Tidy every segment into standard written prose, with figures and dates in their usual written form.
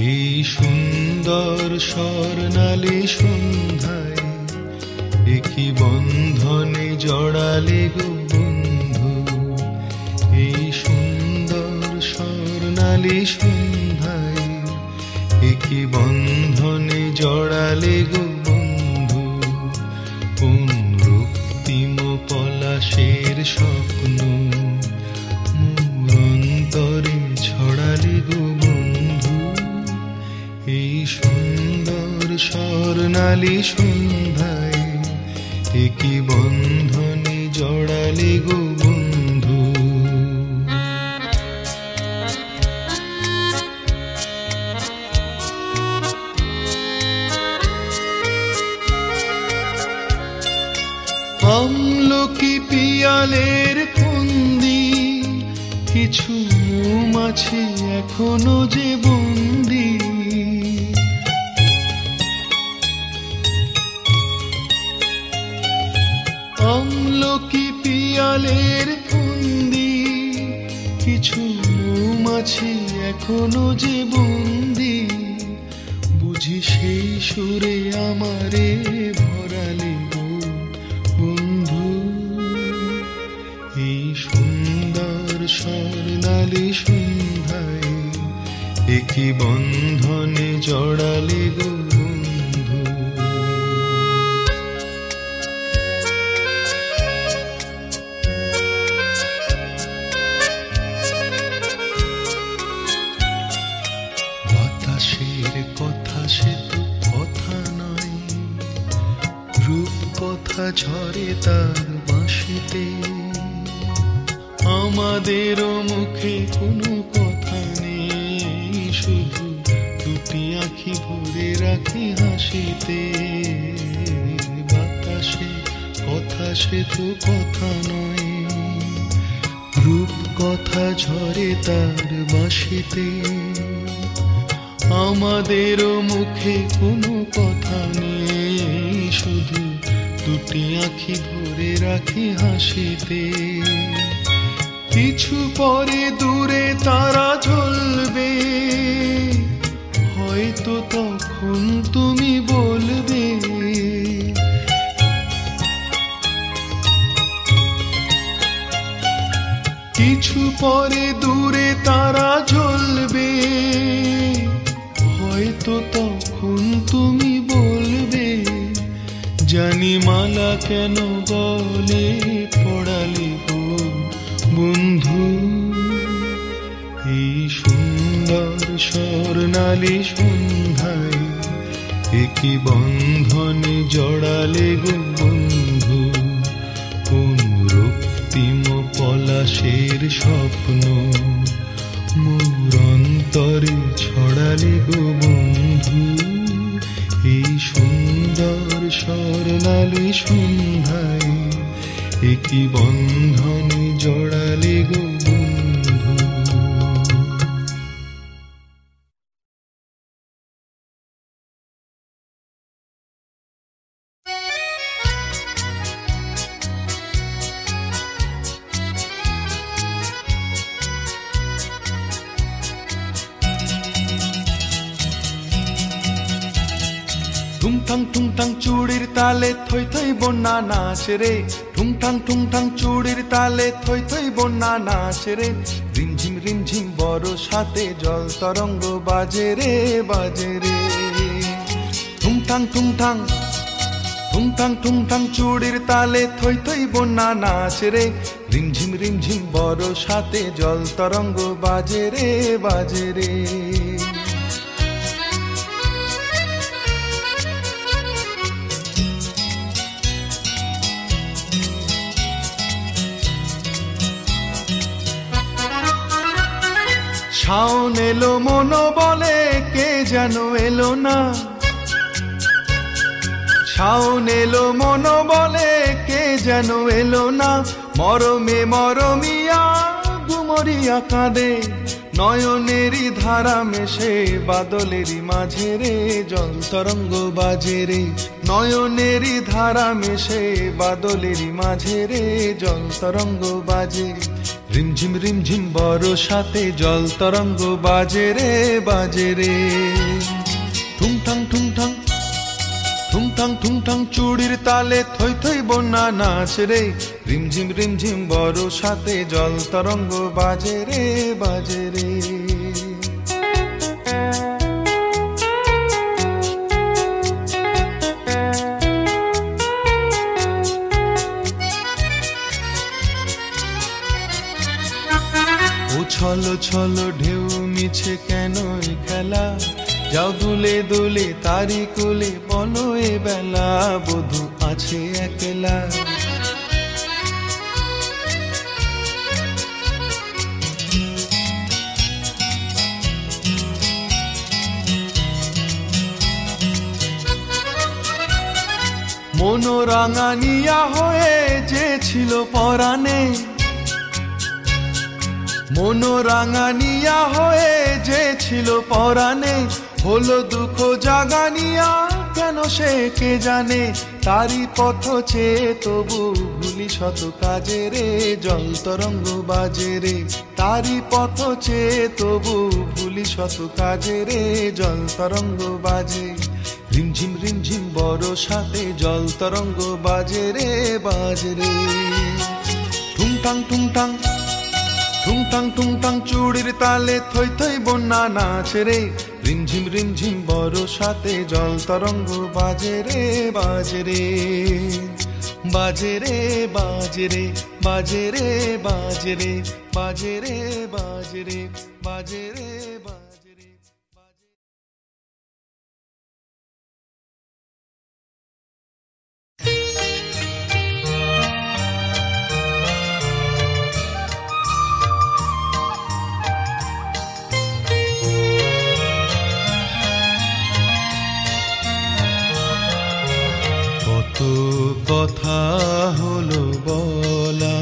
এই সুন্দর স্বর্ণালী সন্ধ্যায় একই বন্ধনে জড়ালে গো বন্ধু। এই সুন্দর স্বর্ণালী সন্ধ্যায় একই বন্ধনে জড়ালে গো বন্ধু। কোন রক্তিম পলাশের স্বপ্ন মোর অন্তরে ছড়ালে গো বন্ধু। এই সুন্দর স্বর্ণালী সন্ধ্যায় একই বন্ধনে জড়ালে গো বন্ধু। আমলকি পিয়ালের ফন্দি কিছু মৌমাছি এখনো যে বন্দি। আমলকি পিয়ালের ফন্দি কিছু মৌমাছি এখনো যে বন্দি। বুঝি সেই সুরে আমারে ভরালে গো বন্ধু। এই সুন্দর স্বর্ণালী সন্ধ্যায় একই বন্ধনে জড়ালে গো বন্ধু। বাতাসের কথা সে তো কথা নয়, রূপ কথা ঝরে তার বাঁশিতে। আমাদেরও মুখে কোনো কথা নেই, শুধু দুটি আঁখি ভরে রাখি হাসিতে। বাতাসে কথা সে তো কথা নয়, রূপ কথা ঝরে তার বাঁশিতে। আমাদেরও মুখে কোনো কথা নেই, শুধু দুটি আঁখি ভরে রাখি হাসিতে। কিছু পরে দূরে তারা জ্বলবে, হয়তো তখন তুমি বলবে কিছু পরে দূরে তারা জ্বলবে, হয়তো তখন তুমি বলবে জানি মালা কেন গলে পড়ালে গো বন্ধু। এই সুন্দর স্বর্ণালী সন্ধ্যায় একই বন্ধনে জড়ালে গো বন্ধু। কোন রক্তিম পলাশের স্বপ্ন মোর অন্তরে ছড়ালে গো বন্ধু। এই সুন্দর স্বর্ণালী সন্ধ্যায় একই বন্ধনে জড়ালে গো বন্ধু। ঠুংঠাং চুড়ির তালে থই থই বন্যা নাচ রে। ঠুংঠাং চুড়ির তালে থই থই বন্যা নাচ রে। রিমঝিম বরসাতে জল তরঙ্গ বাজে রে বাজে রে। ঠুংঠাং চুড়ির তালে থই থই বন্যা নাচ রে। রিমঝিম বরসাতে জল তরঙ্গ বাজে রে বাজে রে। শাওন এলো মন বলে কে যেন এলো না। শাওন এলো মন বলে কে যেন এলো না। মরমে মরমিয়া গুমরিয়া কাঁদে, নয়নেরই ধারা মেশে বাদলেরই মাঝে রে জল তরঙ্গ বাজে রে। নয়নেরই ধারা মেশে বাদলেরই মাঝে রে জল তরঙ্গ বাজে। রিমঝিম বরসাতে জল তরঙ্গ বাজে রে বাজে রে। ঠুংঠাং ঠুংঠাং ঠুংঠাং ঠুংঠাং চুড়ির তালে থই থই বন্যা নাচ রে। রিমঝিম বরসাতে জল তরঙ্গ বাজে রে বাজে রে। ছলো ছলো ঢেউ মিছে কেন খেলা, যাও দুলে দুলে তারি কোলে বলো এ বেলা বধূ আছে একলা। মনোরাঙানিয়া হয়ে যে ছিল পরাণে, মনোরাঙানিয়া হয়ে যে ছিল পরাণে, হলো দুঃখ জাগানিয়া কেন সে কে জানে। তারি পথ চেয়ে তবু ভুলি শত কাজে রে, জল তরঙ্গ বাজে রে। তারি পথ চেয়ে তবু ভুলি শত কাজে রে, জল তরঙ্গ বাজে। রিমঝিম বরসাতে জল তরঙ্গ বাজে রে বাজে রে। ঠুংটাং ঠুংটাং ঠুংটাং ঠুংটাং চুড়ির তালে থই থই বন্যা নাচ রে। রিমঝিম বরসাতে জল তরঙ্গ বাজে রে বাজে রে। বাজে রে বাজে রে বাজে রে বাজে রে বাজে রে বাজে রে বাজে রে বাজে রে। কত কথা হলো বলা,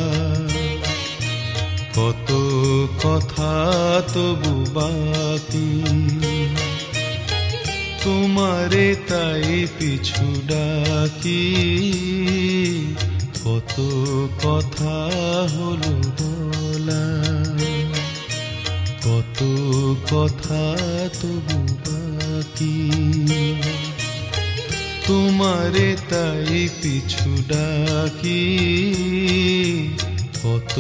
কত কথা তবু বাকি, তোমারে তাই পিছু ডাকি। কত কথা হলো বলা, কত কথা তবু বাকি, তোমারে তাই পিছু ডাকি। কত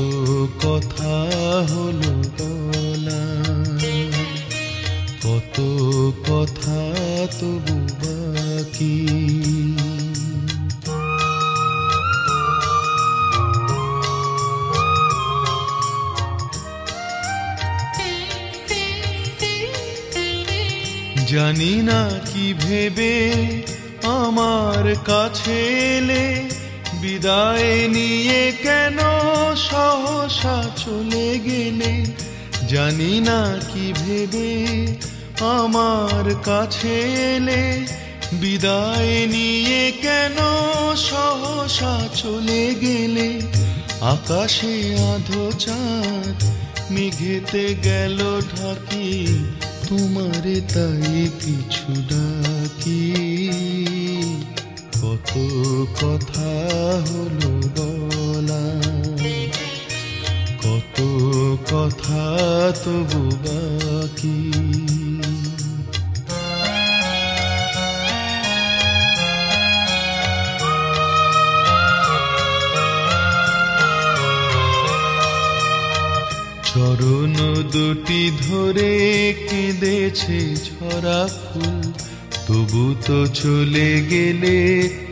কথা হলো বলা, কত কথা তবু বাকি। জানি না কি ভেবে আমার কাছে এলে, বিদায় নিয়ে কেন সহসা চলে গেলে। জানি না কি ভেবে আমার কাছে এলে, বিদায় নিয়ে কেন সহসা চলে গেলে। আকাশে আধো চাঁদ মেঘেতে গেল ঢাকি, তোমারে তাই পিছু ডাকি। কত কথা হলো বলা, কত কথা তবু বাকি। চরণ দুটি ধরে কেঁদেছে ঝরা ফুল, তবু তো চলে গেলে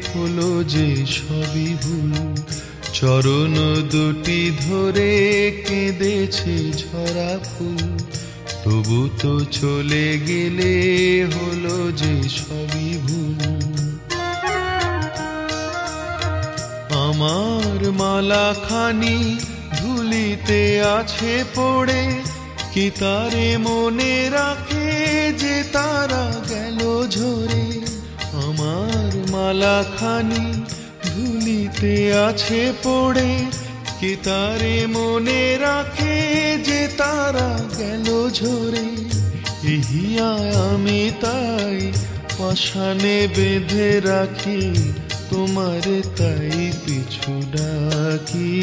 হলো যে সবই ভুল। চরণ দুটি ধরে কেঁদেছে ঝরা ফুল, তবু তো চলে গেলে হলো যে সবই ভুল। আমার মালাখানি ধুলিতে আছে পড়ে, কি তারে মনে রাখে যে তারা গেল ঝরে। আমার মালাখানি ধুলিতে আছে পড়ে, কি তারে মনে রাখে যে তারা গেল ঝরে। ইহিয়ায় আমি তাই পাশানে বেঁধে রাখি, তোমারে তাই পিছু ডাকি।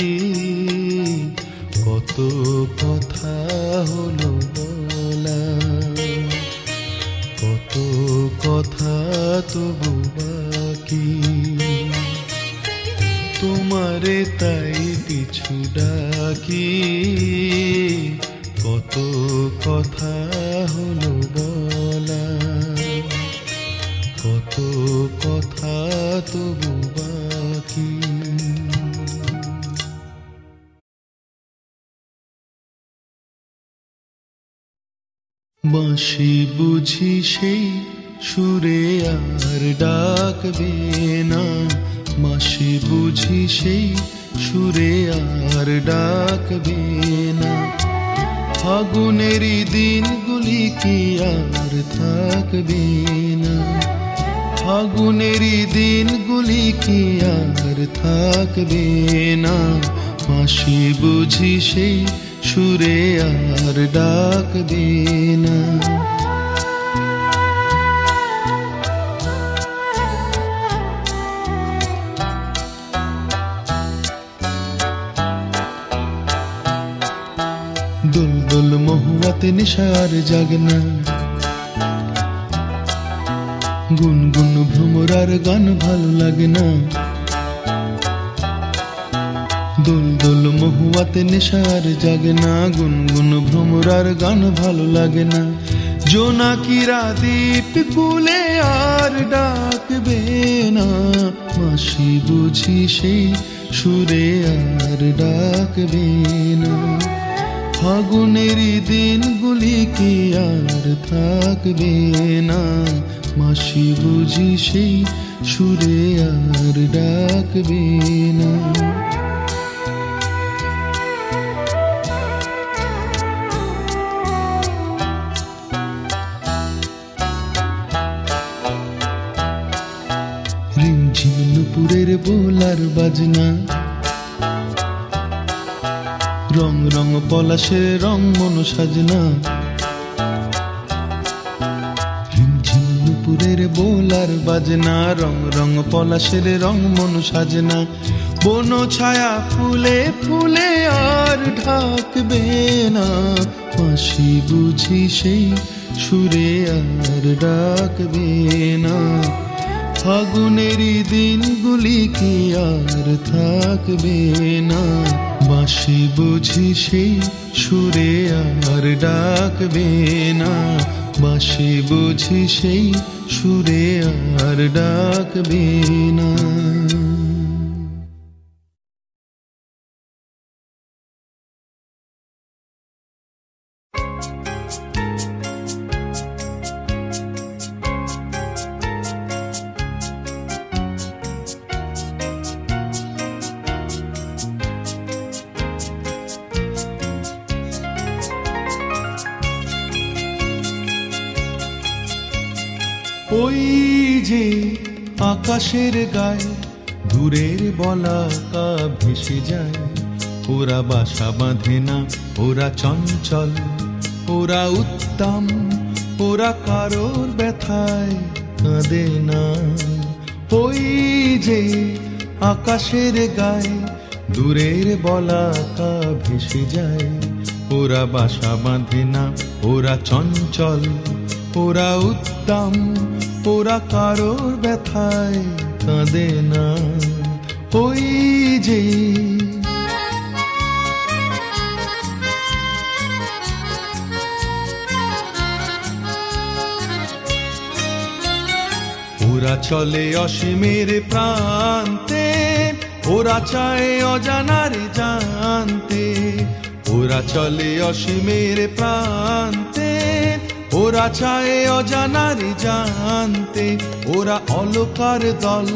কত কথা হলো বলা, কত কথা তবু বাকি, তোমারে তাই পিছু ডাকি, কত কথা হলো বলা, কত কথা তবু বাকি। বাঁশি বুঝি সেই সুরে আর ডাকবে না, বাঁশি বুঝি সেই সুরে আর ডাকবে না, ফাগুনেরই দিনগুলি কি আর থাকবে না, ফাগুনেরই দিনগুলি কি আর থাকবে না, বাঁশি বুঝি সেই সুরে আর ডাকবে না। দোল দোল মহুয়াতে নিশার জাগনা, গুনগুন ভ্রমরার গান ভালো লাগে না, দোল দোল মহুয়াতে নেশার জাগে না, গুনগুন ভ্রমরার গান ভালো লাগে না, জোনাকিরা দ্বীপ কুলে আর ডাকবে না, বাঁশি বুঝি সেই সুরে আর ডাকবে না, ফাগুনেরই দিনগুলি কি আর থাকবে না, বাঁশি বুঝি সেই সুরে আর ডাকবে না। রিমঝিম নুপুরের বোলার বাজনা, রং রং পলাশের রং মন সাজনা, রিমঝিম নুপুরের বোলার বাজনা, রং রং পলাশের রং মন সাজনা, বন ছায়া ফুলে ফুলে আর ঢাকবে না, বাঁশি বুঝি সেই সুরে আর ডাকবে না, ফাগুনেরই দিনগুলি কি আর থাকবে না, বাঁশি বুঝি সেই সুরে আর ডাকবে না, বাঁশি বুঝি সেই সুরে আর ডাকবে না। ওই যে আকাশের গায়ে দূরের বলাকা ভেসে যায়, ওরা বাসা বাঁধে না, ওরা চঞ্চল, ওরা উত্তম, ওরা কারোর ব্যথায় কাঁদে না। ওই যে আকাশের গায়ে দূরের বলাকা ভেসে যায়, ওরা বাসা বাঁধে না, ওরা চঞ্চল, ওরা উত্তম, ওরা কারোর ব্যথায় কাঁদে না। ওই যে ওরা চলে অসীমের প্রান্তে, ওরা চায় অজানার জানতে, ওরা চলে অসীমের প্রান্তে, ওরা চায় অজানার জানতে, ওরা অলকার দল,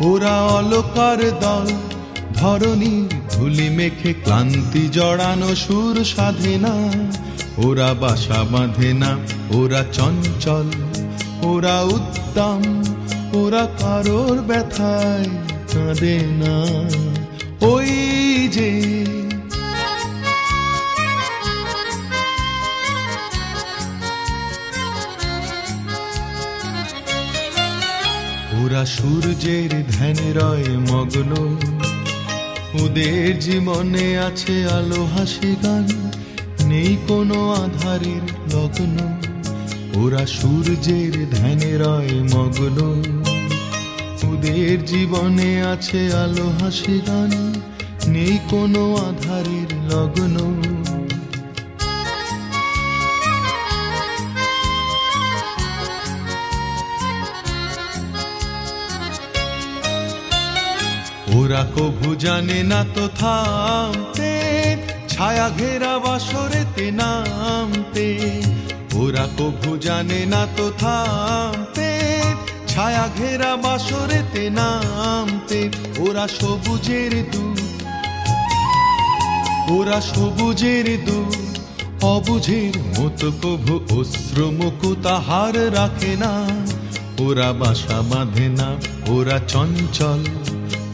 ওরা অলকার দল, ধরণীর ধুলি মেখে ক্লান্তি জড়ানো সুর সাধে না, ওরা বাসা বাঁধে না, ওরা চঞ্চল, ওরা উত্তম, ওরা কারোর ব্যথায় কাঁদে না। ওই যে ওরা সূর্যের ধ্যানে রয় মগ্ন, ওদের জীবনে আছে আলো হাসি গান, নেই কোনো আধারের লগ্ন, ওরা সূর্যের ধ্যানে রয় মগ্ন। ওদের জীবনে আছে আলো হাসি গান, নেই কোনো আধারের লগ্ন। ওরা কভু জানে না তো থামতে, ছায়া ঘেরা বাসরেতে নামতে। ওরা কভু জানে না তো থামতে, ছায়া ঘেরা বাসরেতে নামতে। ওরা সবুজের দূত, ওরা সবুজের দূত, অবুঝের মতো কভু অশ্রুমুখ তাহার রাখে না। ওরা বাসা বাঁধে না, ওরা চঞ্চল,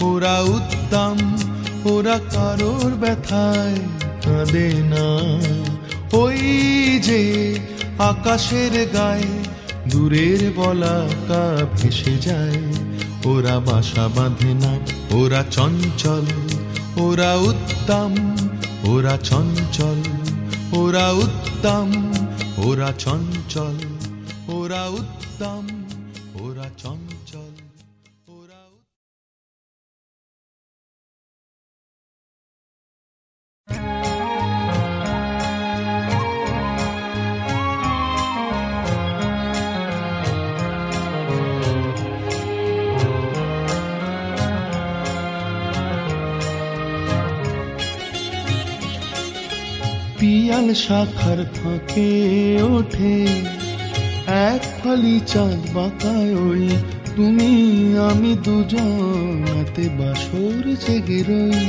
ওরা উদ্দাম, ওরা কারোর ব্যথায় কাঁদে না। ওই যে আকাশের গায়ে দূরের বলাকা ভেসে যায়, ওরা বাসা বাঁধে না, ওরা চঞ্চল, ওরা উদ্দাম, ওরা চঞ্চল, ওরা উদ্দাম, ওরা চঞ্চল, ওরা উদ্দাম, ওরা চঞ্চল, ওরা। পিয়াল শাখার ফাঁকে ওঠে এক ফালি চাঁদ বাঁকায়, ওই তুমি আমি দুজনাতে বাসর জেগে রই।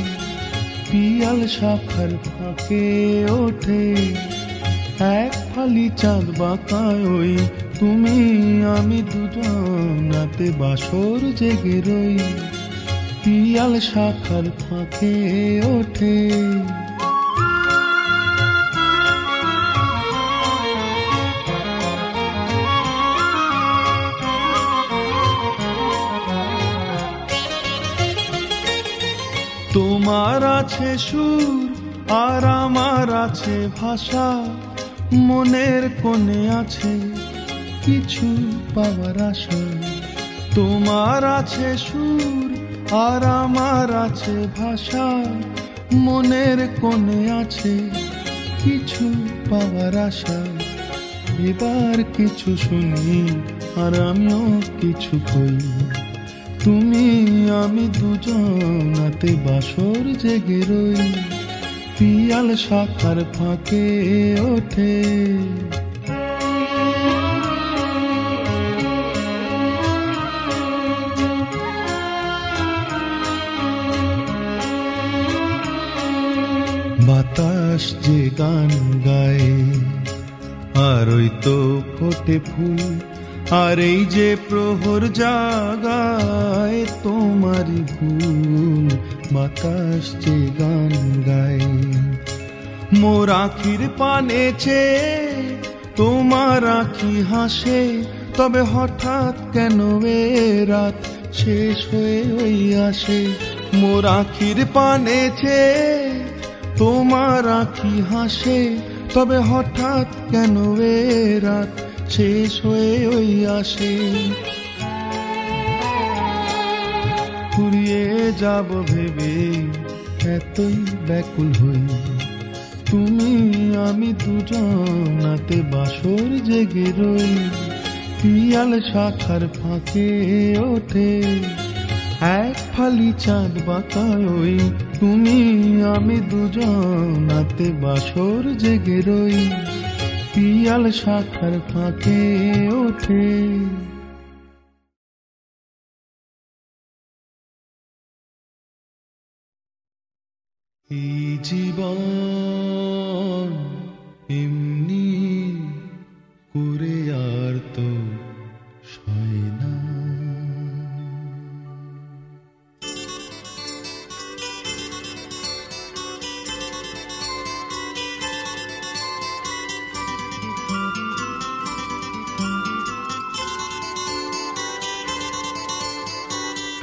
পিয়াল শাখার ফাঁকে ওঠে এক ফালি চাঁদ বাঁকায়, ওই তুমি আমি দুজনাতে বাসর জেগে রই। পিয়াল শাখার ফাঁকে ওঠে। তোমার আছে সুর আর আমার আছে ভাষা, মনের কোণে আছে কিছু পাওয়ার আশা। তোমার আছে সুর আর আমার আছে ভাষা, মনের কোণে আছে কিছু পাওয়ার আশা। এবার কিছু শুনি আর আমিও কিছু কই, তুমি আমি দুজনাতে বাসর জেগে রই। পিয়াল শাখার ফাঁকে ওঠে। বাতাস যে গান গায় আর ওই তো ফোটে ফুল, আর এই যে প্রহর জাগায় তোমারই ভুল। বাতাস যে গান গায় মোর আখির পানেছে, তোমার আখি হাসে, তবে হঠাৎ কেন এ রাত শেষ হয়ে ওই আসে। মোর আখির পানেছে, তোমার আখি হাসে, তবে হঠাৎ কেন এ রাত শেষ হয়ে ওই আসে। ফুরিয়ে যাব ভেবে এতই ব্যাকুল হই, তুমি আমি দুজনাতে বাসর জেগে রই। পিয়াল শাখার ফাঁকে ওঠে এক ফালি চাঁদ বাঁকায়, ওই তুমি আমি দুজনাতে বাসর জেগে রই। পিয়াল শাখার ফাঁকে ওঠে। এই জীবন এমনি করে আর তো সয় না।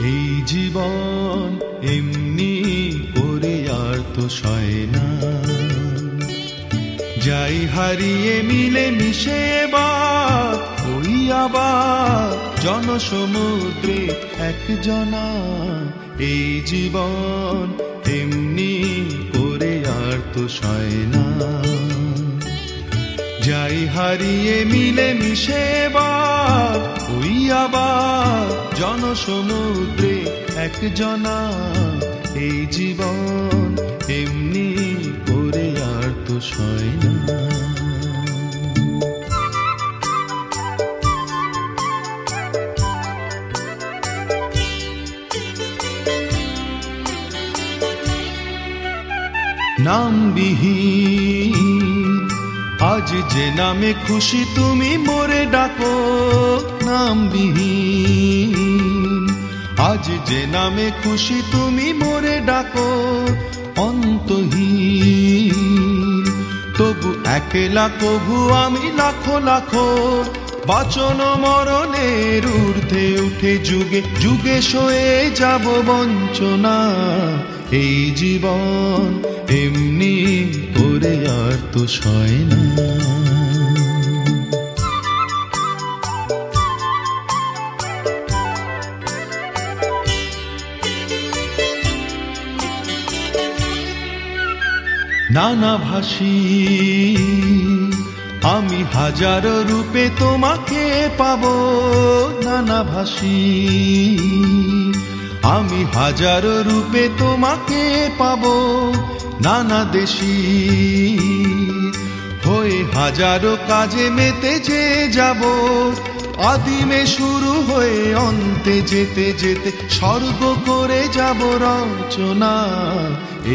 এই জীবন এমনি করে আর তো সয় না, যাই হারিয়ে মিলে মিশে এবার ওই আবার জনসমুদ্রে একজনা। এই জীবন এমনি করে আর তো সয় না, যাই হারিয়ে মিলে মিশে এবার ওই আবার জনসমুদ্রে একজনা। এই জীবন এমনি করে আর তো সয় না। নামবিহীন আজ যে নামে খুশি তুমি মোরে ডাকো, নামবিহীন আজ যে নামে খুশি তুমি মোরে ডাকো। অন্তহীন তবু একলা কভু আমি লাখো লাখো, বাঁচন মরণের ঊর্ধ্বে উঠে যুগে যুগে সয়ে যাব বঞ্চনা। এই জীবন এমনি করে আর তো সয় না। নানা ভাষী আমি হাজারো রূপে তোমাকে পাবো, নানা ভাষী আমি হাজারো রূপে তোমাকে পাবো। নানা দেশী হয়ে হাজারো কাজে মেতে যে যাব, আদিমে শুরু হয়ে অন্তে যেতে যেতে স্বর্গ করে যাব রচনা।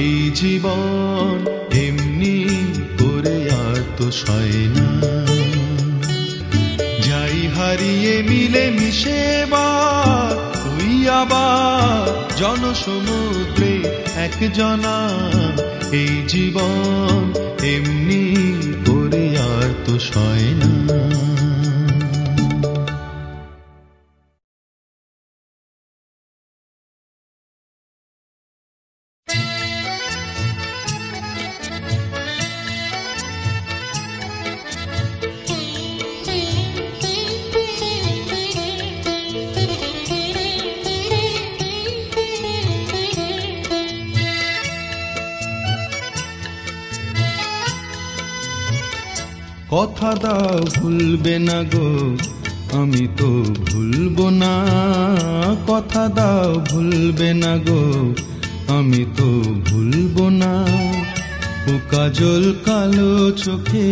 এই জীবন এমনি করে আর তো সয় না, যাই হারিয়ে মিলে মিশে এবার ওই আবার জনসমুদ্রে একজনা। এই জীবন এমনি করে আর তো সয় না। কথা দাও ভুলবে না গো, আমি তো ভুলবো না। কথা দাও ভুলবে না গো, আমি তো ভুলবো না। ও কাজল কালো চোখে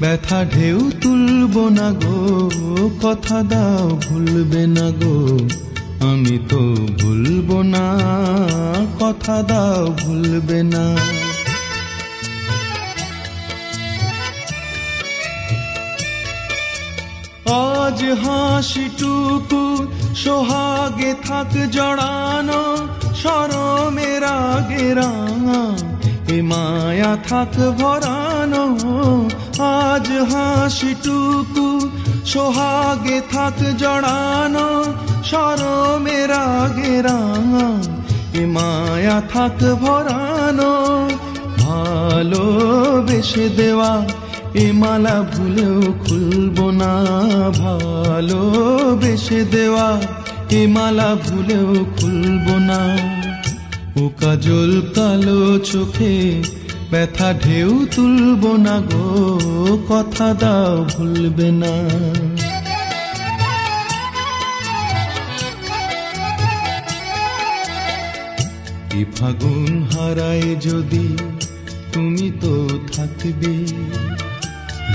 ব্যথা ঢেউ তুলবো না গো। কথা দাও ভুলবে না গো, আমি তো ভুলবো না। কথা দাও ভুলবে না। আজ হাসিটুকু সোহাগে থাক জড়ানো, শরমের আগে রাঙা এ মায়া থাক ভরানো। আজ হাসিটুকু সোহাগে থাক জড়ানো, শরমের আগে রাঙা এ মায়া থাক ভরানো। ভালোবেসে দেওয়া এ মালা ভুলেও খুলবো না। ভালোবেসে দেওয়া এ মালা ভুলেও খুলবো না। ও কাজল কালো চোখে ব্যথা ঢেউ তুলবো না গো। কথা দাও ভুলবে না। এই ফাগুন হারায় যদি তুমি তো থাকবে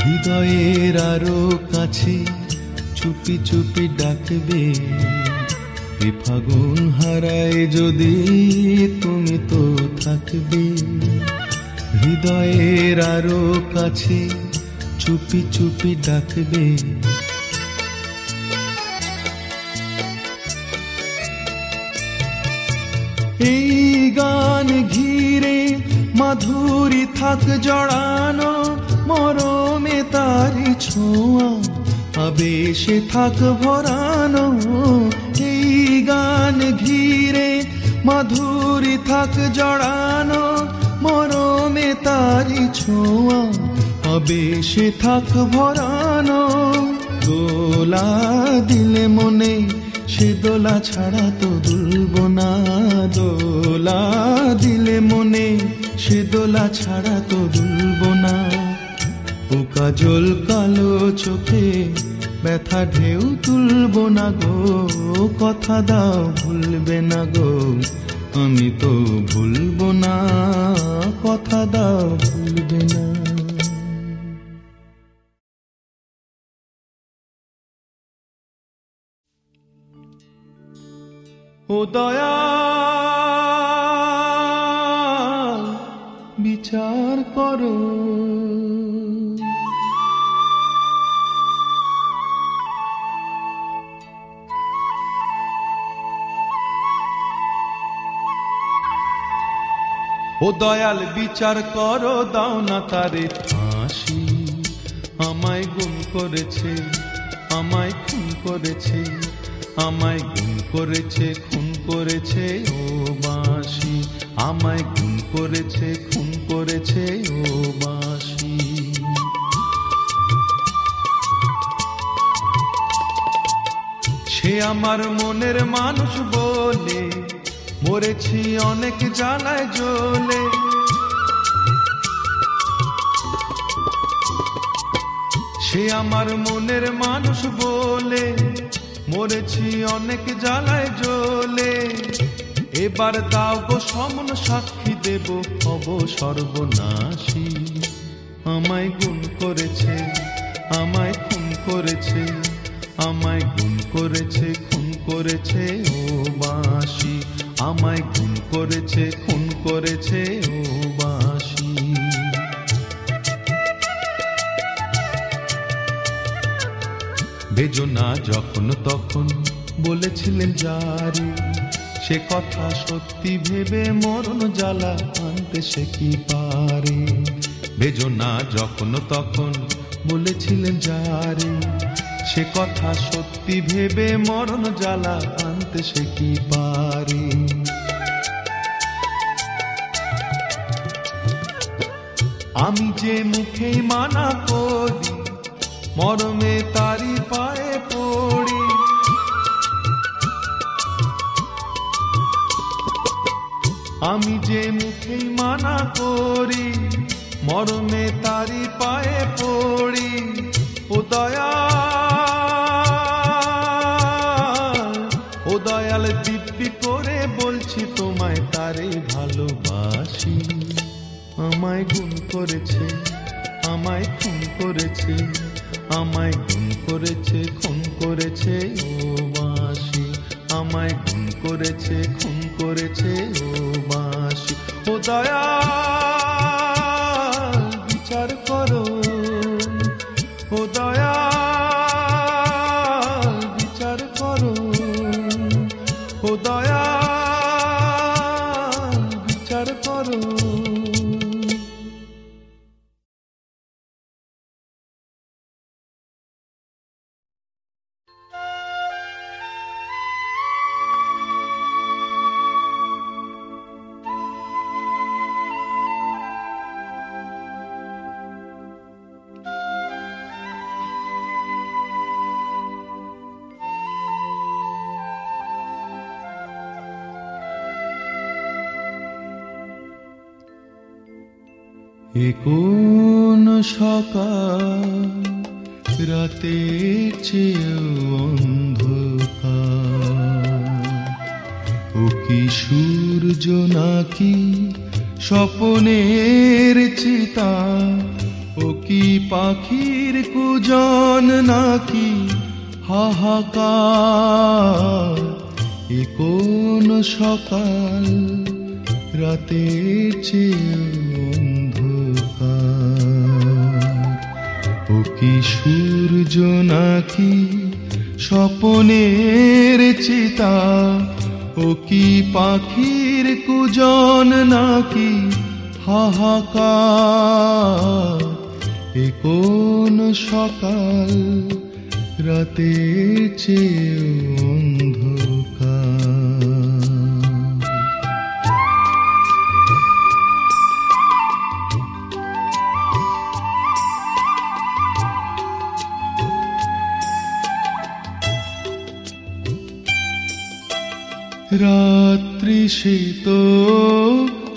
হৃদয়ের আরো কাছে, চুপি চুপি ডাকবে। এ ফাগুন হারায় যদি তুমি তো থাকবে হৃদয়ের আরো কাছে, চুপি চুপি ডাকবে। এই গান ঘিরে মাধুরী থাক জড়ানো, মরমে তারি ছোঁয়া আবেশে থাক ভরানো। এই গান ঘিরে মাধুরী থাক জড়ানো, মরমে তারি ছোঁয়া আবেশে থাক ভরানো। দোলা দিলে মনে সে দোলা ছাড়া তো দুলব না, দোলা দিলে মনে সে দোলা ছাড়া তো দুলব না। ও কাজল কালো চোখে ব্যথা ঢেউ তুলব না গো, কথা দাও ভুলবে না গো, আমি তো ভুলব না, কথা দাও ভুলবে না। ও দয়াল বিচার করো, ও দয়াল বিচার করো, দাও না তারে ফাঁসি। আমায় গুম করেছে, আমায় খুন করেছে, আমায় গুম করেছে, খুন করেছে ও বাঁশি। আমায় গুম করেছে, খুন করেছে ও বাঁশি। সে আমার মনের মানুষ বলে মরেছি অনেক জ্বালায় জ্বলে। সে আমার মনের মানুষ বলে মরেছি অনেক জ্বালায় জ্বলে। এবার দাও গো সমন সাক্ষী দেব হব সর্বনাশী। আমায় গুম করেছে, আমায় খুন করেছে, আমায় গুম করেছে, খুন করেছে ও বাঁশি। আমায় গুম করেছে, খুন করেছে ও বাঁশি। ভেজো না যখন তখন বলেছিলেন যারে, সে কথা সত্যি ভেবে মরণ জ্বালা আনতে সে কি পারে। ভেজো না যখন তখন বলেছিলেন যারে, সে কথা সত্যি ভেবে মরণ জ্বালা আনতে সে কি পারে। আমি যে মুখে মানা করি, মরমে তারি পায়ে পড়ি। আমি যে মুখে মানা করি, মরমে তারি পায়ে পড়ি। ও দয়াল, ও দয়াল দিব্যি করে বলছি তোমায় তারে ভালোবাসি। আমায় গুম করেছে, আমায় খুন করেছে, আমায় গুম করেছে, খুন করেছে ও বাঁশি। আমায় গুম করেছে, খুন করেছে ও বাঁশি। ও দয়াল বিচার করো, ও দয়াল বিচার করো, ও দয়াল বিচার করো। এ কোন সকাল, রাতের চেয়েও অন্ধকার। ও কি সূর্য নাকি স্বপনের চিতা, ও কি পাখির কুজন নাকি হাহাকার। এ কোন সকাল, রাতের চেয়েও ও কি সূর্য নাকি স্বপনের চিতা, ও কি পাখির কুজন নাকি হাহাকার। এ কোন সকাল, রাতের চেয়ে অন্ধকার। রাত্রি সে তো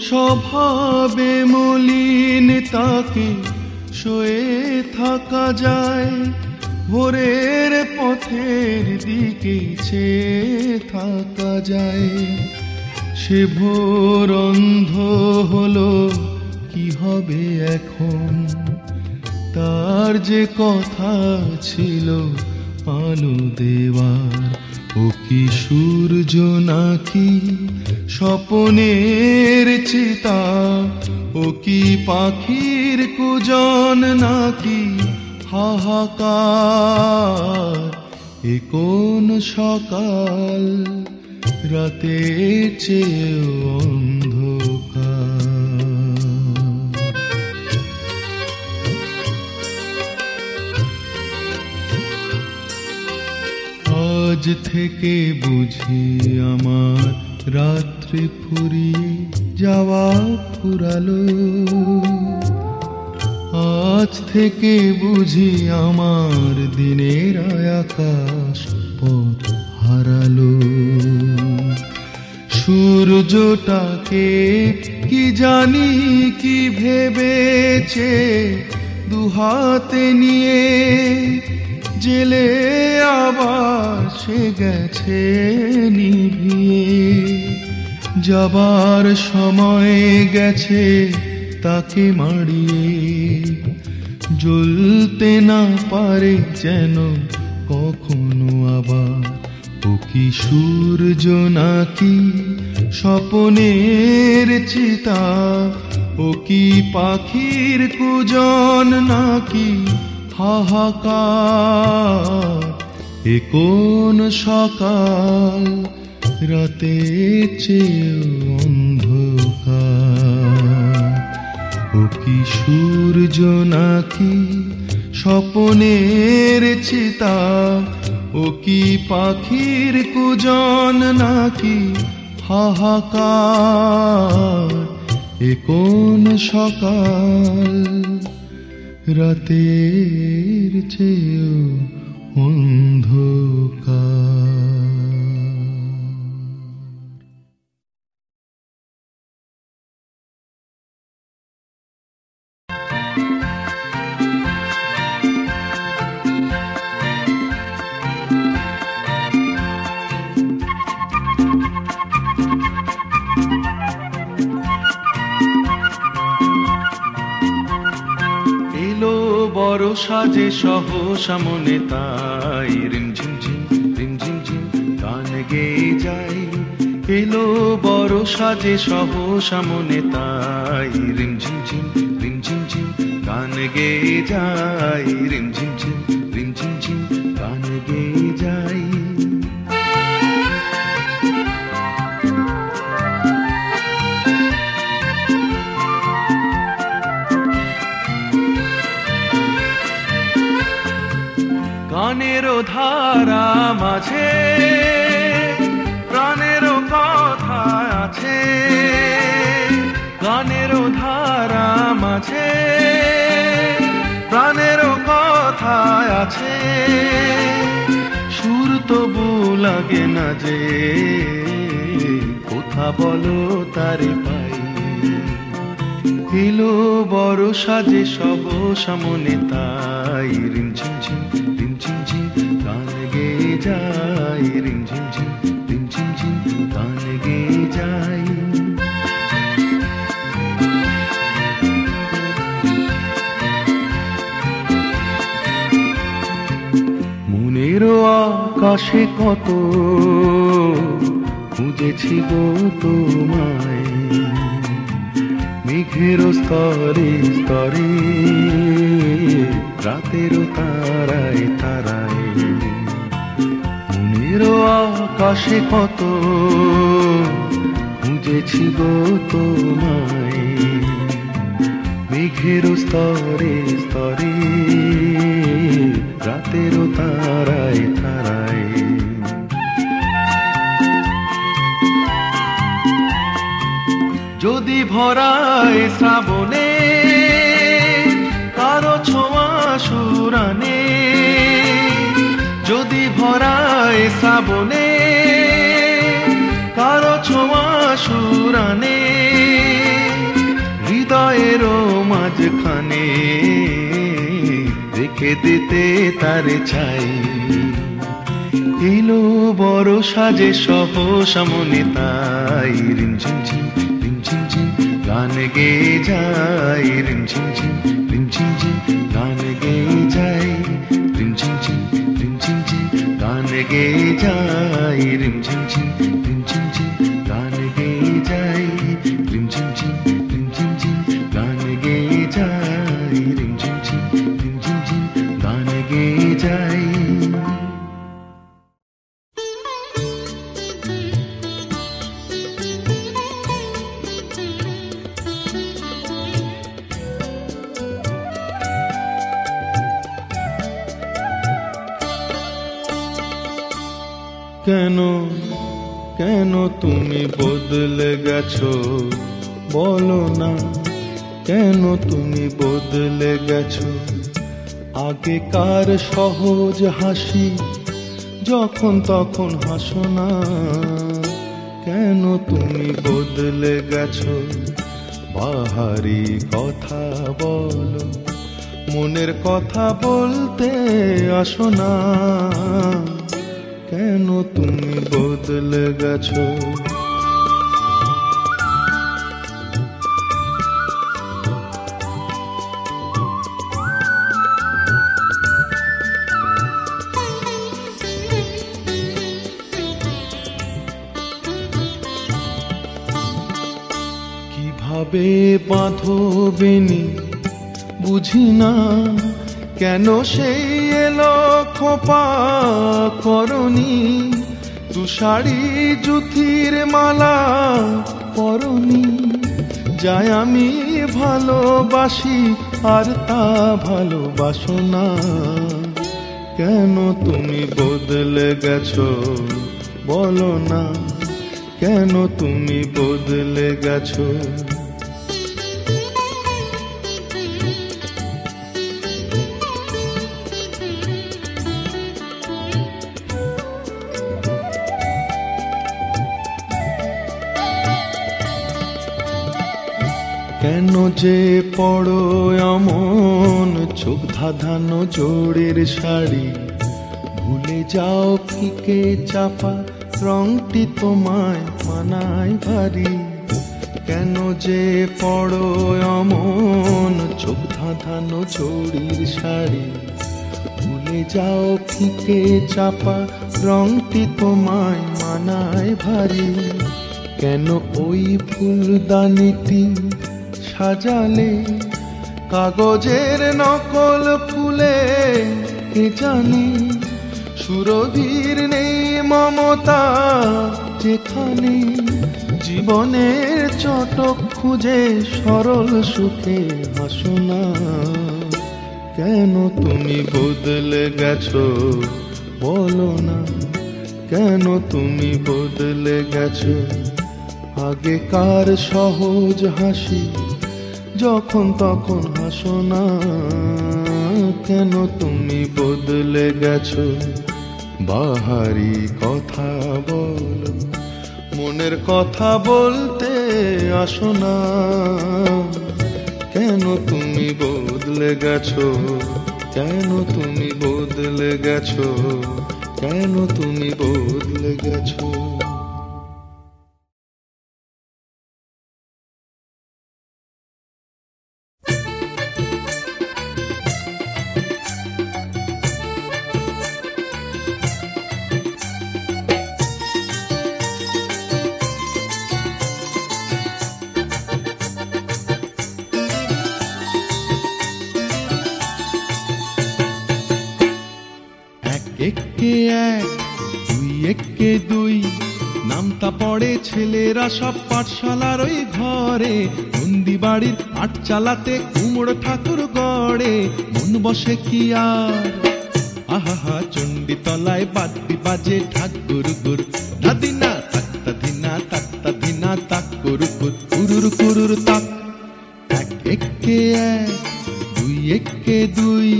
স্বভাবে মলিন, তাকে শুয়ে থাকা যায়, ভোরের পথের দিকে চেয়ে থাকা যায়। সে ভোর অন্ধ হলো, কি হবে এখন? তার যে কথা ছিল আলো দেওয়ার, ও কি সূর্য নাকি স্বপনের চিতা? ও কি পাখির কুজন নাকি হাহাকার? এ কোন সকাল, রাতের চেয়েও অন্ধকার। আজ থেকে বুঝি আমার রাত্রি ফুরিয়ে যাওয়া ফুরালো। আজ থেকে বুঝি আমার দিনের আকাশ পথ হারালো। সূর্যটাকে কি জানি কি ভেবেছে, দুহাতে নিয়ে জেলে আবার সে গেছে নিভিয়ে। যাবার সময় গেছে তাকে মাড়িয়ে, জ্বলতে না পারে যেন কখনো আবার। ও কি সূর্য নাকি স্বপনের চিতা? ও কি পাখির কুজন নাকি হাহাকার? এ কোন সকাল, রাতের চেয়েও অন্ধকার। ও কি সূর্য নাকি স্বপনের চিতা? ও কি পাখির কুজন নাকি হাহাকার? এ কোন সকাল, রাতের চেয়েও অন্ধকার। বড় সাজে সহসা মনে তাই, রিমঝিম ঝিম রিমঝিম ঝিম গান গেয়ে যাই। এলো বড় সাজে সহসা মনে তাই, রিমঝিম ঝিম রিমঝিম ঝিম গান গেয়ে যাই। রিমঝিম ঝিম রিমঝিম ঝিম গান গেয়ে যাই। গানেরও ধারা মাঝে প্রাণেরও কথা আছে। গানেরও ধারা মাঝে প্রাণেরও কথা আছে। সুর তবু লাগে না যে, কোথা বলো তারে পাই। এলো বড় সাজে সহসা মনে তাই, রিমঝিম ঝিম রিমঝিম ঝিম গান গেয়ে যাই। রিমঝিম ঝিম রিমঝিম ঝিম গান গেয়ে যাই। মনেরও আকাশে কত খুঁজেছি গো তোমায়, মেঘের স্তরে স্তরে রাতেরও তারায় তারায়। মনেরও আকাশে কত খুঁজেছি গো তোমায়, মেঘের স্তরে স্তরে রাতেরও তারায় তারায়। যদি ভরায় শ্রাবণে কারো ছোঁয়া সুরানে, যদি ভরায় শ্রাবণে সুর আনে হৃদয়েরও মাঝখানে, রেখে দিতে তারে চাই। এলো বড় সাজে সহসা মনে তাই, রিমঝিম ঝিম রিমঝিম ঝিম গান গেয়ে যাই, রিমঝিম ঝিম রিমঝিম ঝিম গান গেয়ে যাই, রিমঝিম ঝিম রিমঝিম ঝিম গান গেয়ে যাই, রিমঝিম ঝিম রিমঝিম ঝিম গান গেয়ে যাই, রিমঝিম ঝিম রিমঝিম ঝিম গান গেয়ে যাই, রিমঝিম ঝিম রিমঝিম ঝিম গান গেয়ে যাই। কেন কেন তুমি বদলে গেছো বলো না, কেন তুমি বদলে গেছো? আগেকার সহজ হাসি যখন তখন হাসো না, কেন তুমি বদলে গেছো? বাহারি কথা বলো, মনের কথা বলতে আসো না, কেন তুমি বদলে গেছো? কিভাবে বাঁধো বেনি বুঝি না, কেন সেই এলো খোপা করনি, তুষারি জুথির মালা পরনি, যাই আমি ভালোবাসি আর তা ভালোবাসো না, কেন তুমি বদলে গেছো বলো না, কেন তুমি বদলে গেছো? কেন যে পড়ো এমন চোখ ধাঁধানো জোড়ের শাড়ি, ভুলে যাও ফিকে চাপা রংটি তোমায় মানায় ভারী, কেন যে পড়ো এমন চোখ ধাঁধানো জোড়ের শাড়ি, ভুলে যাও ফিকে চাপা রংটি তোমায় মানায় ভারী, কেন ওই ফুলদানিটি সাজালে কাগজের নকল ফুলে, কে জানে সুরভির নেই মমতা যেখানে, জীবনের চটক খুঁজে সরল সুখে হাসো না, কেন তুমি বদলে গেছো বলো না, কেন তুমি বদলে গেছো? আগেকার সহজ হাসি যখন তখন হাসো না, কেন তুমি বদলে গেছো? বাহারি কথা বলো, মনের কথা বলতে আসো না, কেন তুমি বদলে গেছো? কেন তুমি বদলে গেছো? কেন তুমি বদলে গেছো? একে এক দুই একে দুই নামতা পড়ে ছেলেরা সব পাঠশালার ওই ঘরে, বন্দি বাড়ির আট চালাতে কুমড়ো ঠাকুর গড়ে, মন বসে কি আর আহা চণ্ডী তলায় বাদ্যি বাজে ঠাকুর গুর, ধাদিনা তাক্তা ধিনা তাক কুরুকুর কুরুর কুরুর তাক। এক একে এক দুই একে দুই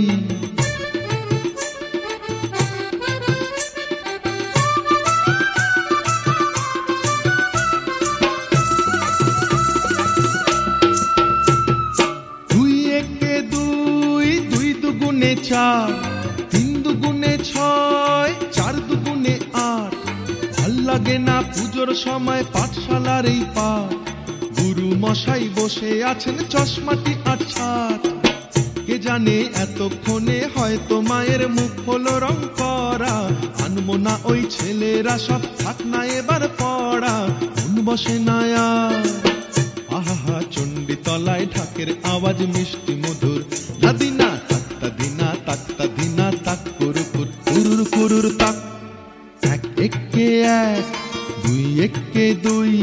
দুগুণে 4, 3 দুগুণে 6, 4 দুগুণে 8। ভাল লাগে না পুজোর সময় পাঠশালার এই পাঠ। গুরু মশাই বসে আছেন চশমাটি আটছাট। কে জানে এতক্ষণে হয়তো মায়ের মুখ হলো রং করা। আনবো না ওই ছেলেরা সব, থাক না এবার পড়া। মন বসে না আর। আহা চণ্ডী তলায় ঢাকের আওয়াজ মিষ্টি মধুর। দাদিনা তাক্তা দিনা তাক্তা দিনা তাক কুরুকুর কুরুর কুরুর তাক। 1 একে 1, 2 একে 2।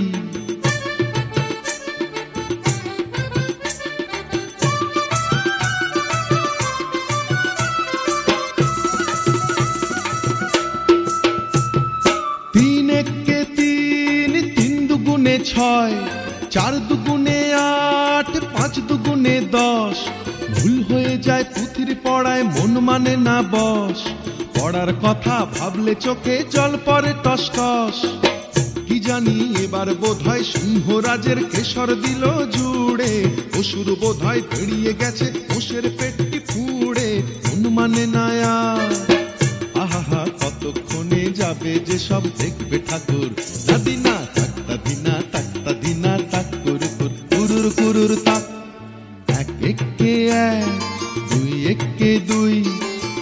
দুগুণে 6, 4 দুগুণে 8, 5 দুগুণে 10। ভুল হয়ে যায় পুঁথির পড়ায়, মন মানে না বস। পড়ার কথা ভাবলে চোখে জল পড়ে টস টস। কি জানি এবার বোধহয় সিংহরাজের কেশর দিল জুড়ে। অসুর বোধহয় পেরিয়ে গেছে মোষের পেটটি ফুড়ে। মন মানে না আর। আহা কতক্ষণে যাবে যে সব দেখবে ঠাকুর। দাদিনা তাক্তা দিনা তাক্তা দিনা তাক কুরুকুর কুরুর কুরুর তাক। 1 একে 1, 2 একে 2।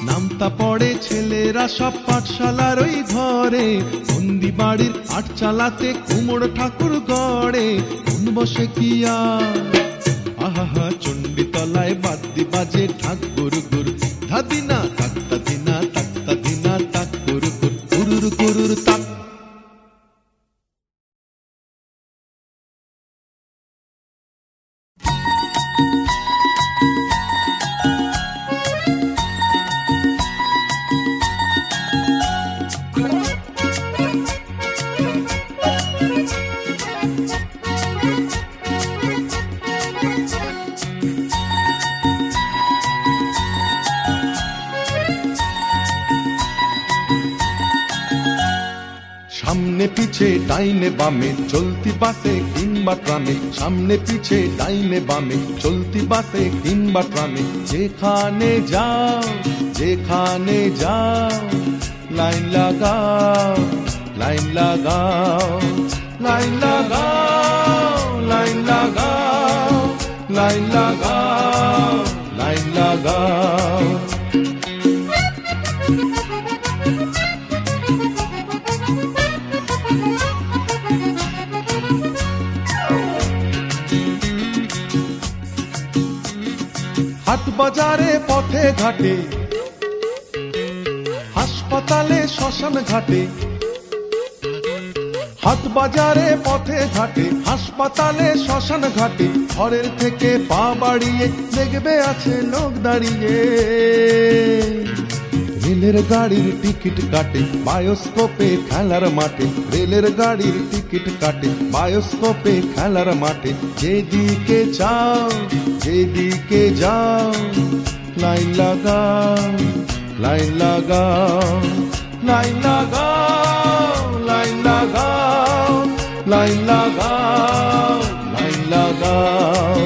নামতা পড়ে ছেলেরা সব পাঠশালার ওই ঘরে। বন্দি বাড়ির আট চালাতে কুমোর ঠাকুর গড়ে। মন বসে কি আর। আহা চণ্ডী তলায় বাদ্যি বাজে ঢাক গুরুগুর। ধাদিনা তাক্তা দিনা তাক্তা দিনা তাক কুরুকুর কুরুর কুরুর তাক। সামনে পিছে ডাইনে বামে চলতি বাসে কিংবা ট্রামে। সামনে পিছে ডাইনে বামে চলতি বাসে কিংবা ট্রামে। যেখানে যাও যেখানে যাও, লাইন লাগাও লাইন লাগাও লাইন লাগাও লাইন লাগাও লাইন লাগাও লাইন লাগাও। হাট বাজারে পথে ঘাটে, হাসপাতালে শ্মশান ঘাটে। হাট বাজারে পথে ঘাটে, হাসপাতালে শ্মশান ঘাটে। ঘরের থেকে পা বাড়িয়ে দেখবে আছে লোক দাঁড়িয়ে। রেলের গাড়ির টিকিট কাটে বায়োস্কোপে খেলার মাঠে। রেলের গাড়ির টিকিট কাটে বায়োস্কোপে খেলার মাঠে। যেদিকে চাও যেদিকে যাও, লাইন লাগাও লাইন লাগাও লাইন লাগাও লাইন লাগাও লাইন লাগাও লাইন লাগাও।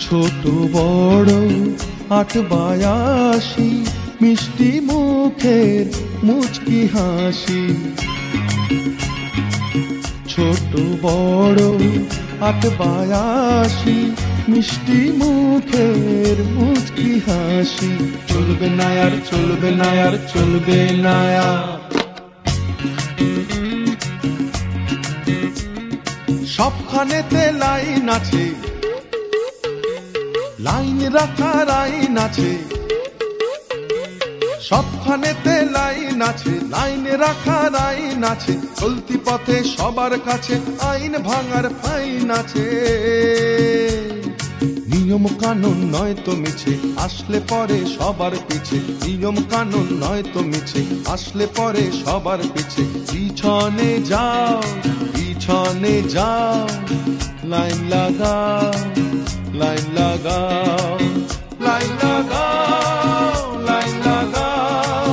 ছোট বড় ৮-৮২, মিষ্টি মুখের মুচকি হাসি। ছোট বড় ৮-৮২, মিষ্টি মুখের মুচকি হাসি। চলবে না আর চলবে না আর চলবে না আর। সবখানেতে লাইন আছে, লাইন রাখার আইন আছে। সবখানেতে লাইন আছে, লাইন রাখার আইন আছে। চলতি পথে সবার কাছে আইন ভাঙার ফাইন আছে। নিয়ম কানুন নয় তো মিছে, আসলে পরে সবার পিছে। নিয়ম কানুন নয় তো মিছে, আসলে পরে সবার পিছে। পিছনে যাও পিছনে যাও, লাইন লাগাও লাইন লাগাও লাইন লাগাও লাইন লাগাও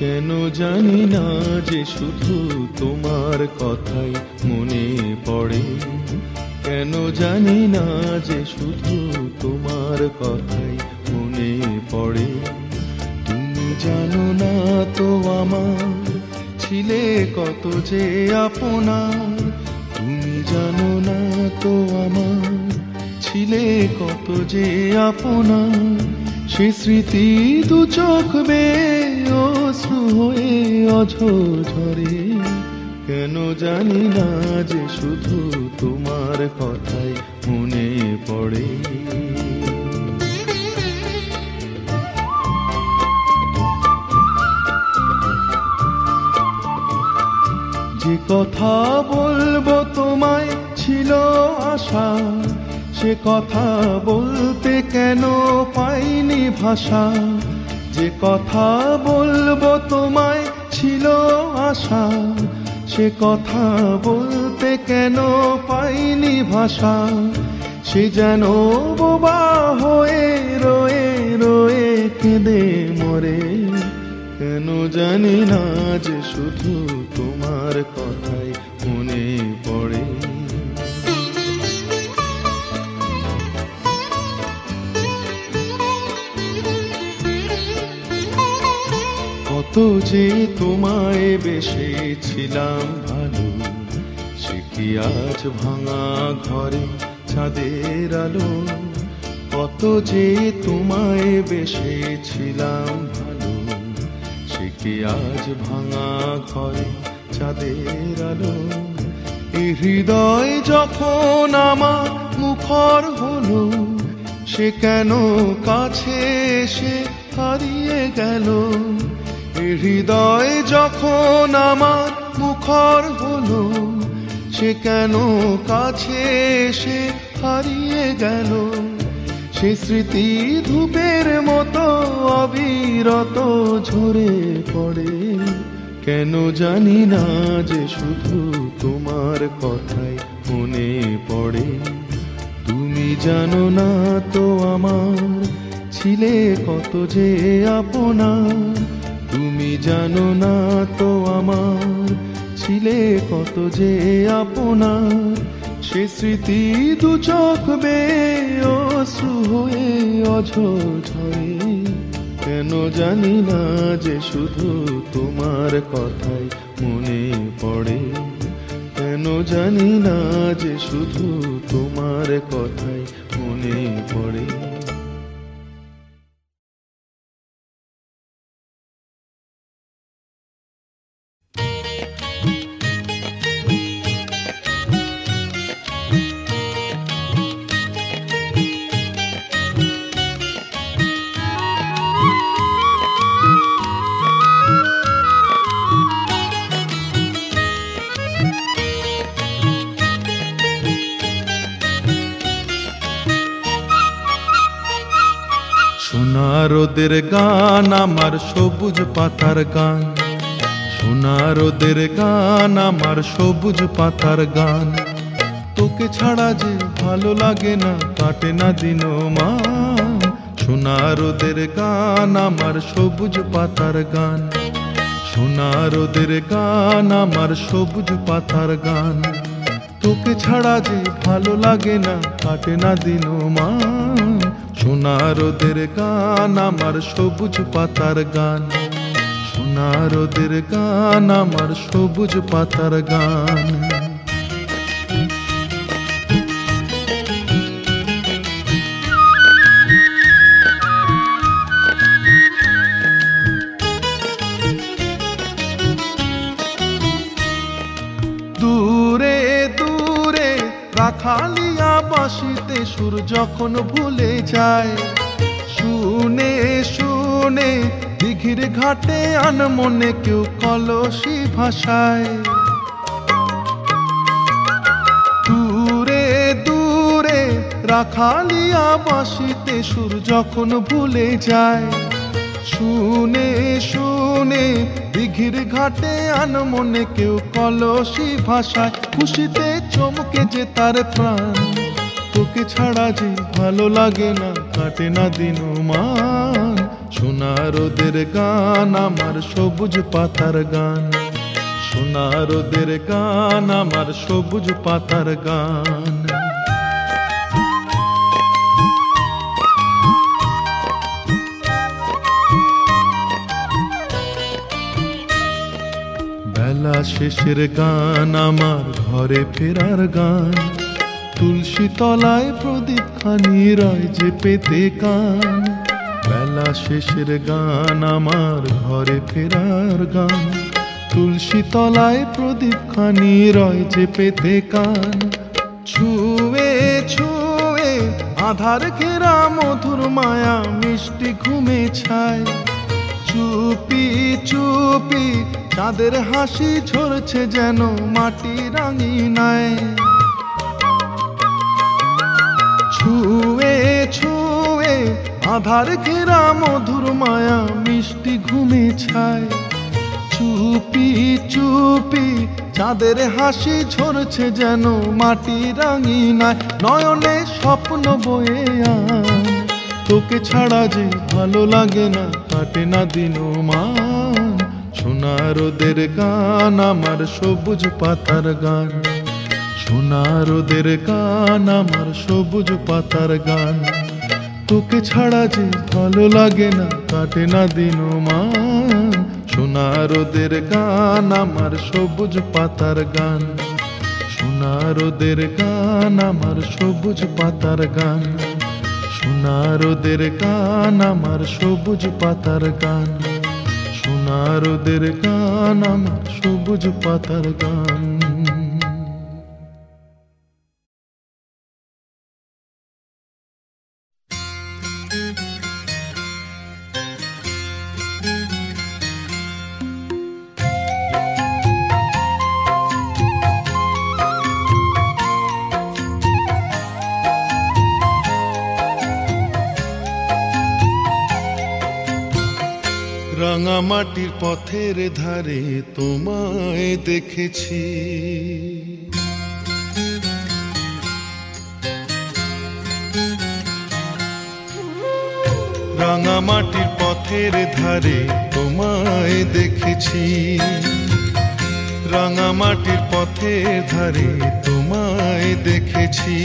কেন জানি না যে শুধু তোমার কথাই মনে পড়ে, কেন জানি না যে শুধু তোমার কথাই মনে পড়ে। তুমি জানো না তো আমার ছিলে কত যে আপনার, তুমি জানো না তো আমার ছিলে কত যে আপনার। সে স্মৃতি দু চোখ বেয়ে অশ্রু হয়ে অঝর ঝরে, কেন জানি না যে শুধু তোমার কথাই মনে পড়ে। যে কথা বলবো তোমায় ছিল আশা, সে কথা বলতে কেন পাইনি ভাষা। যে কথা বলবো তোমায় ছিল আশা, সে কথা বলতে কেন পাইনি ভাষা। সে যেন বোবা হয়ে রয়ে রয়ে কেঁদে মরে, কেন জানি না যে শুধু তোমার কথাই মনে পড়ে। কত যে তোমায় বেসেছিলাম ভালো, সে কি আজ ভাঙা ঘরে চাঁদের আলো। কত যে তোমায় বেসেছিলাম ভালো, সে কি আজ ভাঙা ঘরে চাঁদের আলো। এই হৃদয় যখন আমার মুখর হলো, সে কেন কাছে এসে হারিয়ে গেল। এই হৃদয় যখন আমার মুখর হলো, সে কেন কাছে এসে হারিয়ে গেল। সে স্মৃতি ধূপের মতো অবিরত ঝরে পড়ে, কেন জানি না যে শুধু তোমার কথাই মনে পড়ে। তুমি জানো না তো আমার ছিলে কত যে আপনার, তুমি জানো না তো আমার ছিলে কত যে আপনার। সে স্মৃতি দু চোখ বেয়ে অশ্রু হয়ে অঝর ঝরে, কেন জানি না যে শুধু তোমার কথাই মনে পড়ে। কেন জানি না যে শুধু তোমার কথাই মনে পড়ে। সোনা রোদের গান আমার সবুজ পাতার গান, সোনা রোদের গান আমার সবুজ পাতার গান। তোকে ছাড়া যে ভালো লাগে না, কাটে না দিন মান। সোনা রোদের গান আমার সবুজ পাতার গান, সোনা রোদের গান আমার সবুজ পাতার গান। তোকে ছাড়া যে ভালো লাগে না, কাটে না দিন মান। সোনা রোদের গান আমার সবুজ পাতার গান, সোনা রোদের গান আমার সবুজ পাতার গান। দূরে দূরে রাখালিয়া বাঁশিতে সুর যখন ভুলে যায়, শুনে শুনে দিঘির ঘাটে আনমনে কেউ কলসি ভাষায়। দূরে দূরে রাখালিয়া বাঁশিতে সুর যখন ভুলে যায়, শুনে শুনে দিঘির ঘাটে আনমনে কেউ কলসি ভাষায়। খুশিতে চমকে যে তার প্রাণ, তোকে ছাড়া যে ভালো লাগে না, কাটে না দিন মান। সোনা রোদের গান আমার সবুজ পাতার গান, সোনা রোদের গান আমার সবুজ পাতার গান। বেলা শেষের গান আমার ঘরে ফেরার গান, তুলসী তলায় প্রদীপ খানি রয় যে পেতে কান। বেলা শেষের গান আমার ঘরে ফেরার গান, তুলসী তলায় প্রদীপ খানি রয় যে পেতে কান। ছুঁয়ে ছুঁয়ে আধার ঘেরা মধুর মায়া মিষ্টি ঘুমে ছায়, চুপি চুপি চাঁদের হাসি ঝরছে যেন মাটি রাঙিনায়। ছুঁয়ে ছুঁয়ে আধার ঘেরা মধুর মায়া মিষ্টি ঘুমে ছায়, চুপি চুপি চাঁদের হাসি ঝরছে যেন মাটি রাঙিনায়। নয়নে স্বপ্ন বয়ে আন, তোকে ছাড়া যে ভালো লাগে না, কাটে না দিন মান। সোনা রোদের গান আমার সবুজ পাতার গান, সোনা রোদের গান আমার সবুজ পাতার গান। তোকে ছাড়া যে ভালো লাগে না, কাটে না দিন মান। সোনা রোদের গান আমার সবুজ পাতার গান, সোনা রোদের গান আমার সবুজ পাতার গান, সোনা রোদের গান আমার সবুজ পাতার গান, সোনা রোদের গান আমার সবুজ পাতার গান। রাঙামাটির পথের ধারে তোমায় দেখেছি, রাঙামাটির পথের ধারে তোমায় দেখেছি, রাঙামাটির পথের ধারে তোমায় দেখেছি।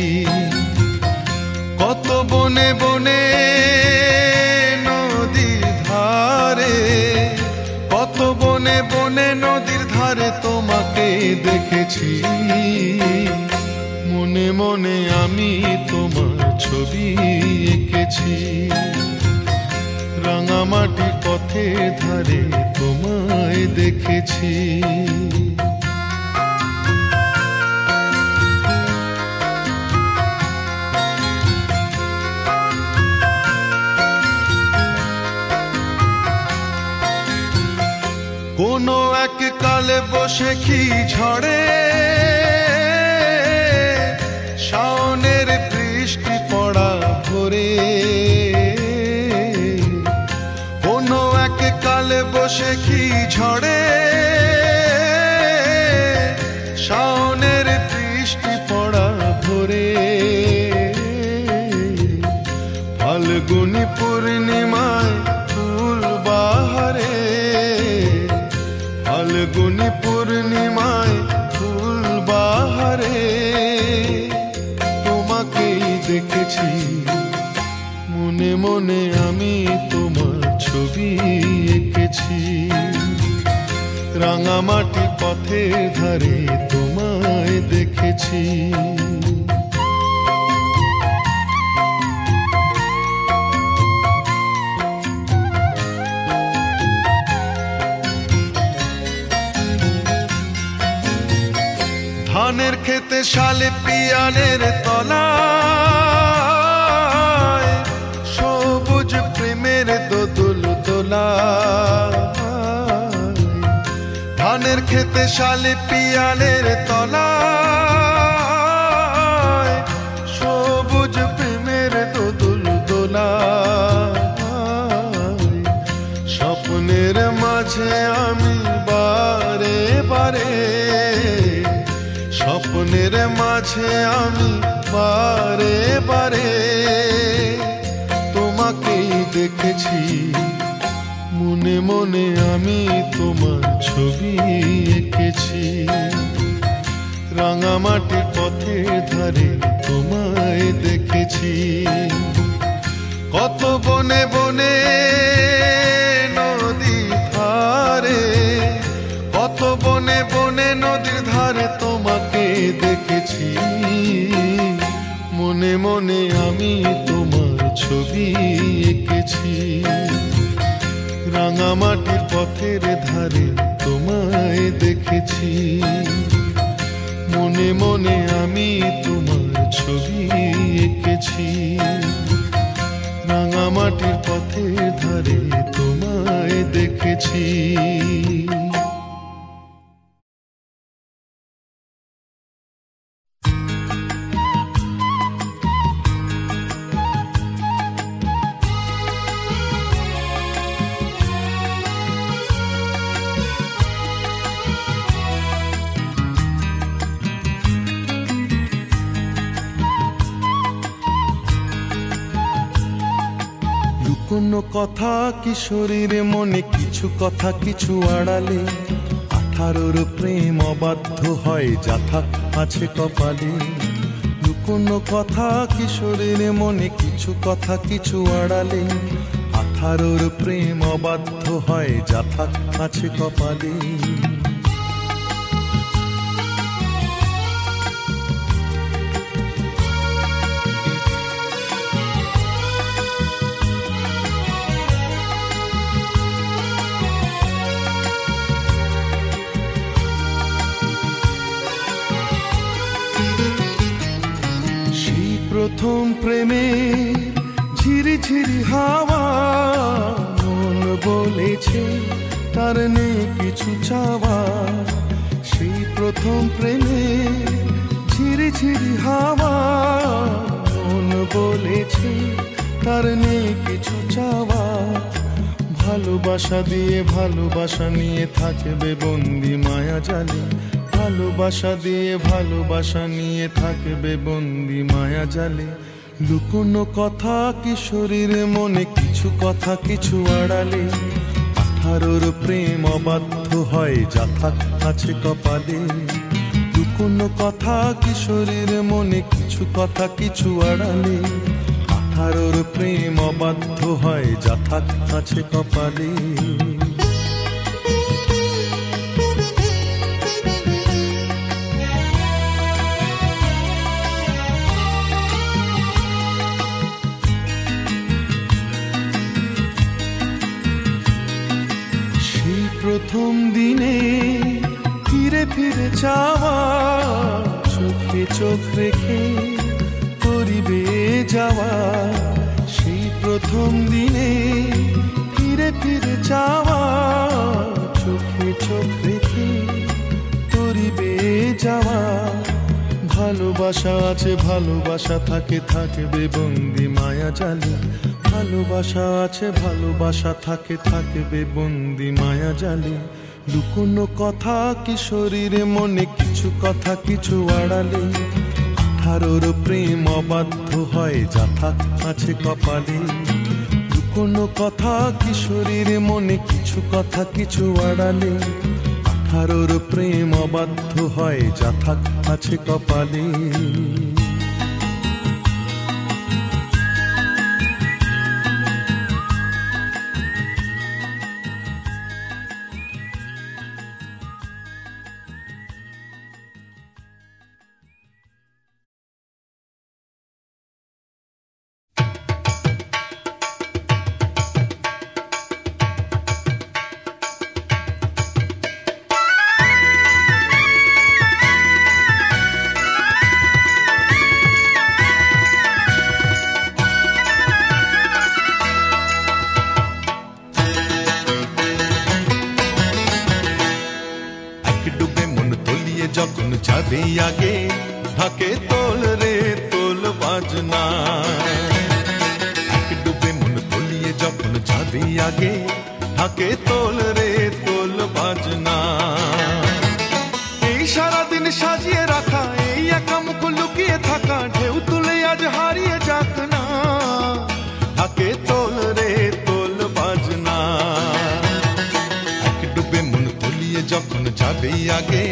কত বনে বনে নদীর ধারে, কত বনে বনে নদীর ধারে তোমাকে দেখেছি। মনে মনে আমি তোমার ছবি এঁকেছি, রাঙামাটির পথের ধারে তোমায় দেখেছি। কোনো এক কালে বসে কি ঝড়ে শাওনের বৃষ্টি পড়া ভোরে, কোনো এক কালে বসে কি ঝড়ে শাওনের বৃষ্টি পড়া ভোরে। ফাল্গুনি পূর্ণিমায় ফুল বাহারে, ফাল্গুনি পূর্ণিমায় ফুল বাহারে তোমাকেই দেখেছি। মনে মনে আমি তোমার ছবি এঁকেছি, রাঙামাটি পথের ধারে তোমায় দেখেছি। ধানের খেতে শালে পিয়ালের তলায় সবুজ প্রেমের দোদুল দোলায়, ধানের খেতে শালে পিয়ালের তলায় সবুজ প্রেমের দোদুল দোলায়। স্বপ্নের মাঝে আমি বারে বারে, স্বপ্নের মাঝে আমি বারে বারে তোমাকেই দেখেছি। মনে মনে আমি তোমার ছবি এঁকেছি, রাঙামাটির পথের ধারে তোমায় দেখেছি। কত বনে বনে নদীর ধারে, কত বনে বনে নদীর ধারে তোমাকে দেখেছি। মনে মনে আমি তোমার ছবি এঁকেছি, রাঙামাটির পথের ধারে তোমায় দেখেছি। মনে মনে আমি তোমার ছবি এঁকেছি, রাঙামাটির পথের ধারে তোমায় দেখেছি। কোনো কথা কিশোরীর মনে, কিছু কথা কিছু আড়ালে, 18 প্রেম অবাধ্য হয় যাথা আছে কপালে। কোনো কথা কিশোরীর মনে, কিছু কথা কিছু আড়ালে, 18 প্রেম অবাধ্য হয় যাথা আছে কপালে। প্রথম প্রেমে ঝিরি ঝিরি হাওয়া, মন বলেছে তার নেই কিছু চাওয়া। সেই প্রথম প্রেমে ঝিরি ঝিরি হাওয়া, মন বলেছে তার নেই কিছু চাওয়া। ভালোবাসা দিয়ে ভালোবাসা নিয়ে থাকবে বন্দি মায়া জালে, ভালোবাসা দিয়ে ভালোবাসা নিয়ে থাকবে বন্দি মায়া জালে। লুকোনো কথা কিশোরীর মনে, কিছু কথা কিছু আড়ালে, 18 প্রেম অবাধ্য হয় যাথা আছে কপালে। লুকোনো কথা কিশোরীর মনে, কিছু কথা কিছু আড়ালে, 18 প্রেম অবাধ্য হয় যাথা আছে কপালে। প্রথম দিনে ফিরে ফিরে চাওয়া, চোখে চোখ রেখে করিবে যাওয়া। সেই প্রথম দিনে ফিরে ফিরে চাওয়া, চোখে চোখ রেখে করিবে যাওয়া। ভালোবাসা আছে ভালোবাসা থাকে থাকবে বন্দি মায়া জালে, ভালোবাসা আছে ভালোবাসা থাকে থাকবে বন্দি মায়া জালে। লুকোনো কথা কিশোরীর মনে, কিছু কথা কিছু আড়ালে, 18 প্রেম অবাধ্য হয় যাথা আছে কপালে। লুকোনো কথা কিশোরীর মনে, কিছু কথা কিছু আড়ালে, 18 প্রেম অবাধ্য হয় যাথা আছে কপালে। যখন যাবে আগে ঢাকে তোল রে তোল বাজনা, এক ডুবে মন তলিয়ে যখন যাবে আগে ঢাকে তোল রে তোল বাজনা। এই সারাদিন সাজিয়ে রাখা এই একা মুখ লুকিয়ে থাকা, ঢেউ তুলে আজ হারিয়ে যাক না, ঢাকে তোল রে তোল বাজনা। তলিয়ে যখন যাবে আগে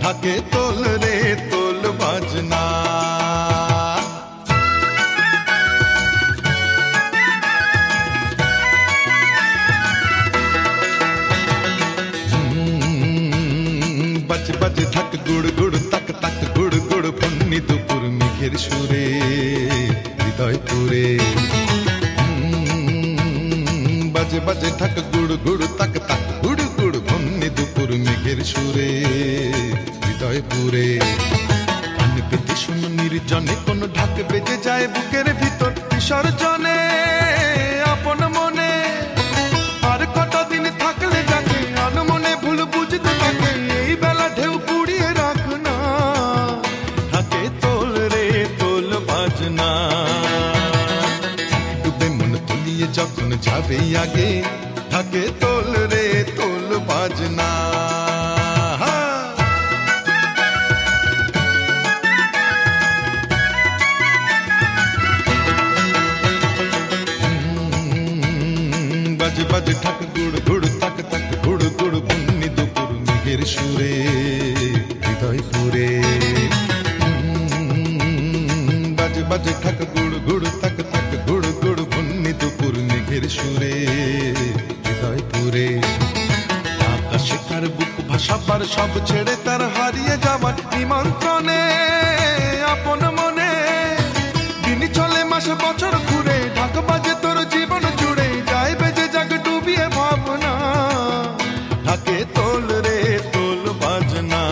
ঢাকে তোল রে তোল বাজনা। বাজে বাজে ঢাক গুড় গুড় তাক তাক গুড় গুড় বন্নি দুপুর মেঘের সুরে হৃদয় পুরে। বাজে বাজে ঢাক গুড় গুড় তাক তাক গুড় গুড় বন্নি দুপুর মেঘের সুরে হৃদয় পুরে। কান পেতে শুনো নির্জনে কোন ঢাক বেজে যায় বুকের ভিতর বিসর্জনে আপন মনে। আর কটা দিন থাকলে যাকে আনমনে ভুল বুঝতে থাকে এই বেলা ঢেউ পুড়িয়ে রাখ না। ঢাকে তোল রে তোল বাজনা। ডুবে মন তলিয়ে যখন যাবে আগে ঢাকে তোল রে তোল বাজনা। বাজে বাজে ঢাক গুড় গুড় তাক তাক গুড় গুড় বন্নি দুপুর মেঘের সুরে হৃদয় পুরে। বাজে বাজে ঢাক গুড় গুড় তাক তাক গুড় গুড় বন্নি দুপুর মেঘের সুরে হৃদয় পুরে। আকাশে তার বুক ভাসাবার সব ছেড়ে তার হারিয়ে যাবার নিমন্ত্রণে আপন মনে। দিন চলে মাসে বছর ঘুরে ঢাক বাজে তোর জীবন জুড়ে যায় বেজে যাক ডুবিয়ে ভাবনা। ঢাকে তোল রে তোল বাজনা।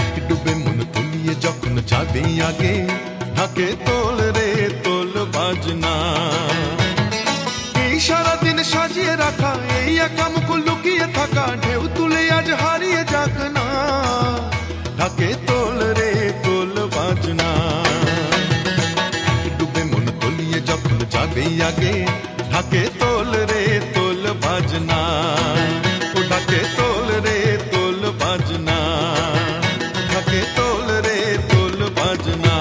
এক ডুবে মন তলিয়ে যখন যাবে আগে ঢাকে তোল রে তোল বাজনা। এই সারাদিন সাজিয়ে রাখা এই একা মুখ লুকিয়ে থাকা ঢেউ তুলে আজ হারিয়ে যাক না। ঢাকে তোল রে তোল বাজনা। ডুবে মন তলিয়ে যখন যাবে আগে ঢাকে তোল রে তোল বাজনা। ও ঢাকে তোল রে তোল বাজনা। ঢাকে তোল রে তোল বাজনা।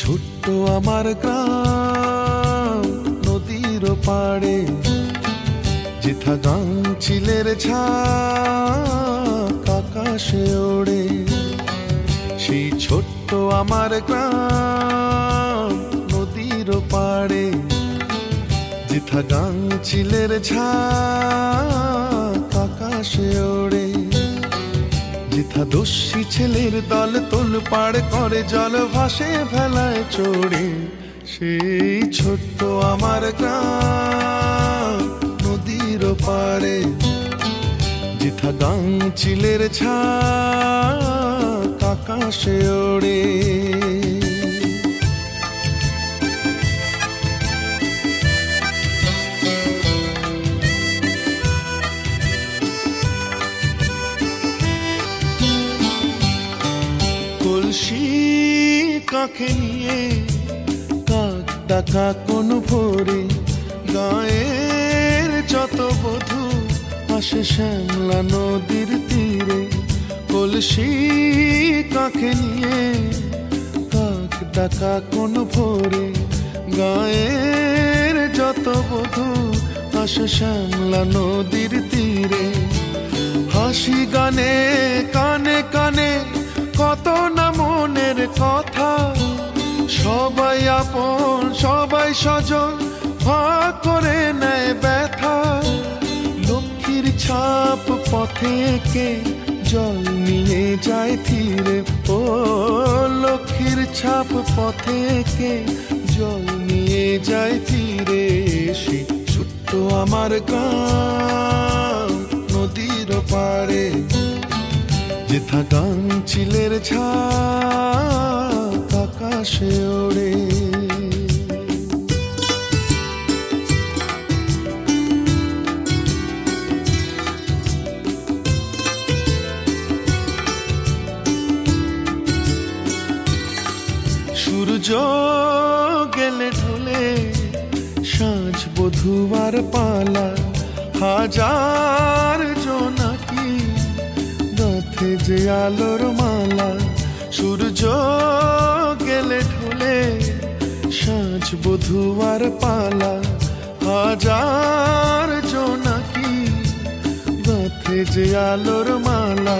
ছোট্ট আমার গ্রাম নদীর পাড়ে যেথা গান চিলের ঝাঁক আকাশে ওড়ে। সেই ছোট্ট আমার গ্রাম নদীর পাড়ে যেথা গান চিলের ঝাঁক আকাশে ওড়ে। যেথা দস্যি ছেলের দল তোল পাড় করে জল ভাসে ভেলায় চড়ে। সেই ছোট্ট আমার গ্রাম নদীর পাড়ে যেথা গাং চিলের ঝাঁক আকাশে ওড়ে। কলসি কাঁখে নিয়ে কাক ডাকা কোন ভোরে গায়ের যত বধূ আসে শ্যামলা নদীর তীরে। কলসি কাঁখে নিয়ে কাক ডাকা কোন ভোরে গায়ের যত বধূ আসে শ্যামলা নদীর তীরে। হাসি গানে কানে কানে কত না মনের কথা, সবাই আপন সবাই স্বজন ভাগ করে নেয় ব্যথা। লক্ষ্মীর ছাপ পথে এঁকে জল নিয়ে যায় ফিরে। ও লক্ষ্মীর ছাপ পথে এঁকে জল নিয়ে যায় ফিরে। সে ছোট্ট আমার গ্রাম নদীর পাড়ে যেথা গান চিলের ঝাঁক আকাশে ওড়ে। সূর্য গেলে ঢলে সাঁঝ বধুয়ার পালা, হাজার জোনাকি গাঁথে যে আলোর মালা। সূর্য গেলে ঢলে সাঁঝ বধুয়ার পালা, হাজার জোনাকি গাঁথে যে আলোর মালা।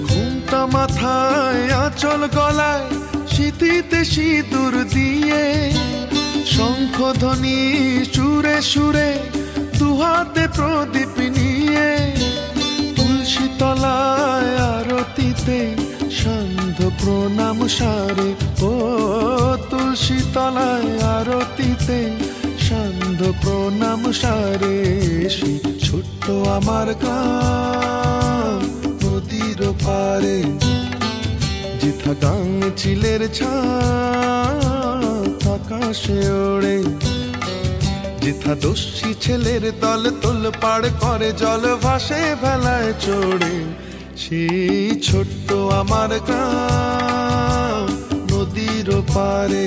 ঘুমটা মাথায় আঁচল গলায় শীতিতে সিঁদুর দিয়ে, শঙ্খধ্বনি সুরে সুরে দুহাতে প্রদীপ নিয়ে। তুলসী তলায় আরতিতে সান্ধ্য প্রণাম সারে, ও তুলসী তলায় আরতিতে সান্ধ্য প্রণাম সারে। সেই ছোট্ট আমার গ্রাম নদীর পারে, যেথা গাং চিলের ছাপ আকাশে ওড়ে, যেথা দস্যি ছেলের দল তোল পাড় করে জল ভাসে ভেলায় চড়ে। সেই ছোট্ট আমার গ্রাম নদীর পারে,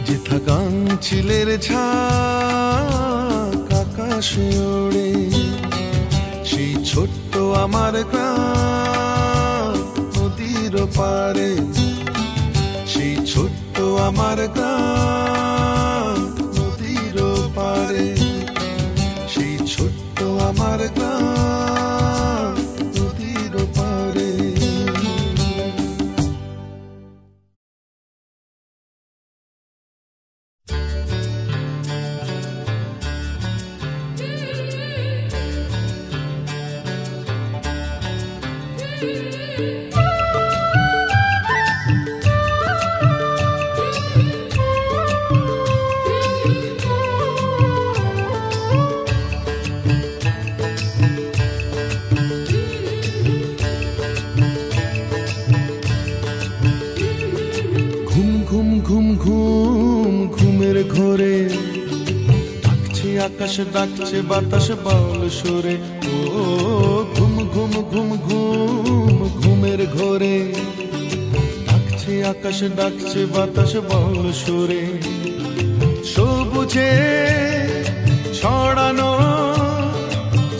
যেথা গাং চিলের ঝাঁক আকাশে ওড়ে। সেই ছোট্ট আমার গ্রাম নদীর পারে, সেই ছোট্ট আমার গ্রাম নদীর পারে, সেই ছোট্ট আমার গ্রাম নদীর পারে। ঘুমের ঘোরে ডাকছে আকাশ, ডাকছে বাতাস বাউল সুরে। ও ঘুম ঘুম ঘুম ঘুম ঘুমের ঘোরে ডাকছে আকাশ, ডাকছে বাতাস বাউল সুরে। সবুজে ছড়ানো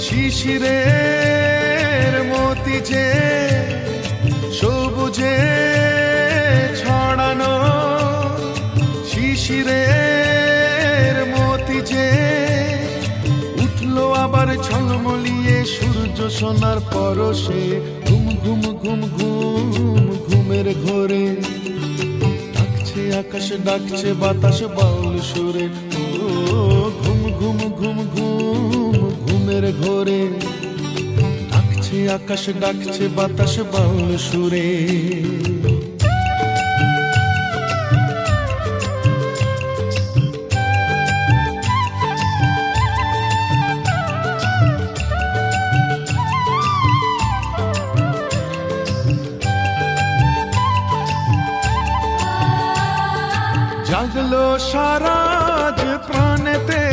শিশিরের মতি যে, সবুজে ছড়ানো শিশিরের মতি যে। উঠলো আবার ঝলমলিয়ে সূর্য সোনার পরশে। ঘুম ঘুম ঘুম ঘুম ঘুমের ঘোরে ডাকছে আকাশ, ডাকছে বাতাস বাউল সুরে। ও ঘুম ঘুম ঘুম ঘুম ঘুমের ঘোরে ডাকছে আকাশ, ডাকছে বাতাস বাউল সুরে। জাগলো সারাজ প্রাণেতে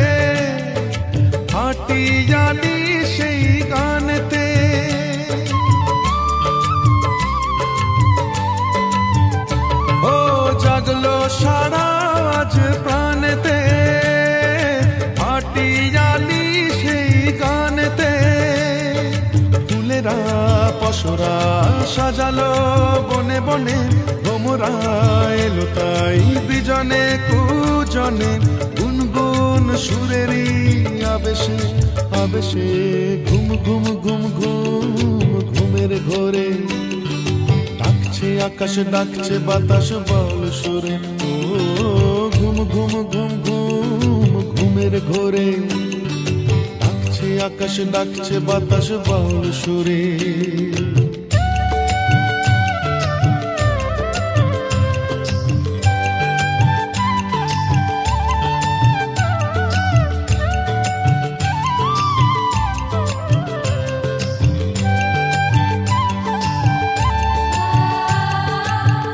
হাটিয়ালি সেই গানেতে। ও জাগলো সারাজ প্রাণেতে হাটিয়ালি সেই গানেতে। ফুলেরা পশরা সাজালো বনে বনে, ভ্রমরা এলো তাই বিজনে কুজনে। গুনগুন সুরেরই আবেশে আবেশে ঘুম ঘুম ঘুম ঘুম ঘুমের ঘোরে ডাকছে আকাশ, ডাকছে বাতাস বাউল সুরে। ও ঘুম ঘুম ঘুম ঘুম ঘুমের ঘোরে ডাকছে আকাশ, ডাকছে বাতাস বাউল সুরে।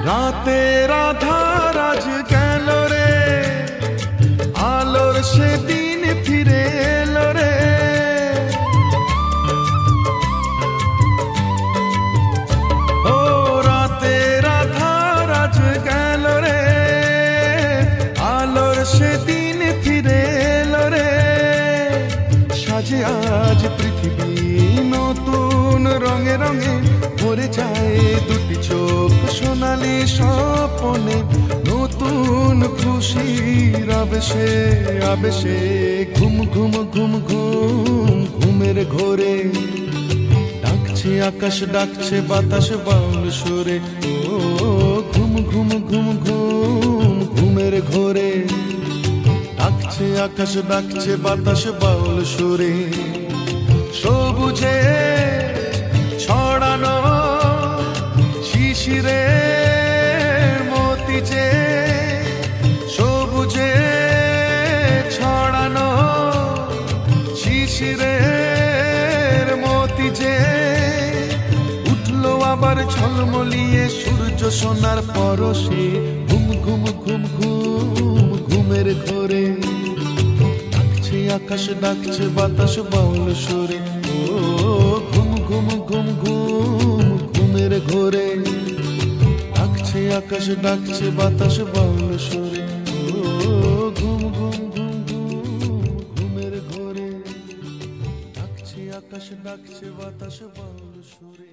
রাতের আধার আজ গেল রে, আলোর সেদিন ফিরে এলো রে। ও রাতের আধার আজ গেল রে, সাজে আজ পৃথিবী নতুন রঙে রঙে ভরে যায় দুটি চোখ সোনালি স্বপ্নে নতুন খুশির আবেশে আবেশে ঘুম ঘুম ঘুম ঘুম ঘুমের ঘোরে ডাকছে আকাশ ডাকছে বাতাস বাউল সুরে ও ঘুম ঘুম ঘুম ঘুম ঘুমের ঘোরে ডাকছে আকাশ ডাকছে বাতাস বাউল সুরে সবুজে ছড়ানো শিশিরে মতি যে সবুজে ছড়ানো শিশিরে মতি যে উঠলো আবার ঝলমলিয়ে সূর্য সোনার পরশে ঘুম ঘুম ঘুম ঘুম ঘুমের ঘোরে ডাকছে আকাশ ডাকছে বাতাস বাউল সুরে ও ঘুম ঘুম ঘুম ঘুম ঘুমের ঘোরে ডাকছে আকাশ ডাকছে বাতাস বাউল সুরে ও ঘুম ঘুম ঘুম ঘুম ঘুমের ঘোরে ডাকছে আকাশ ডাকছে বাতাস বাউল সুরে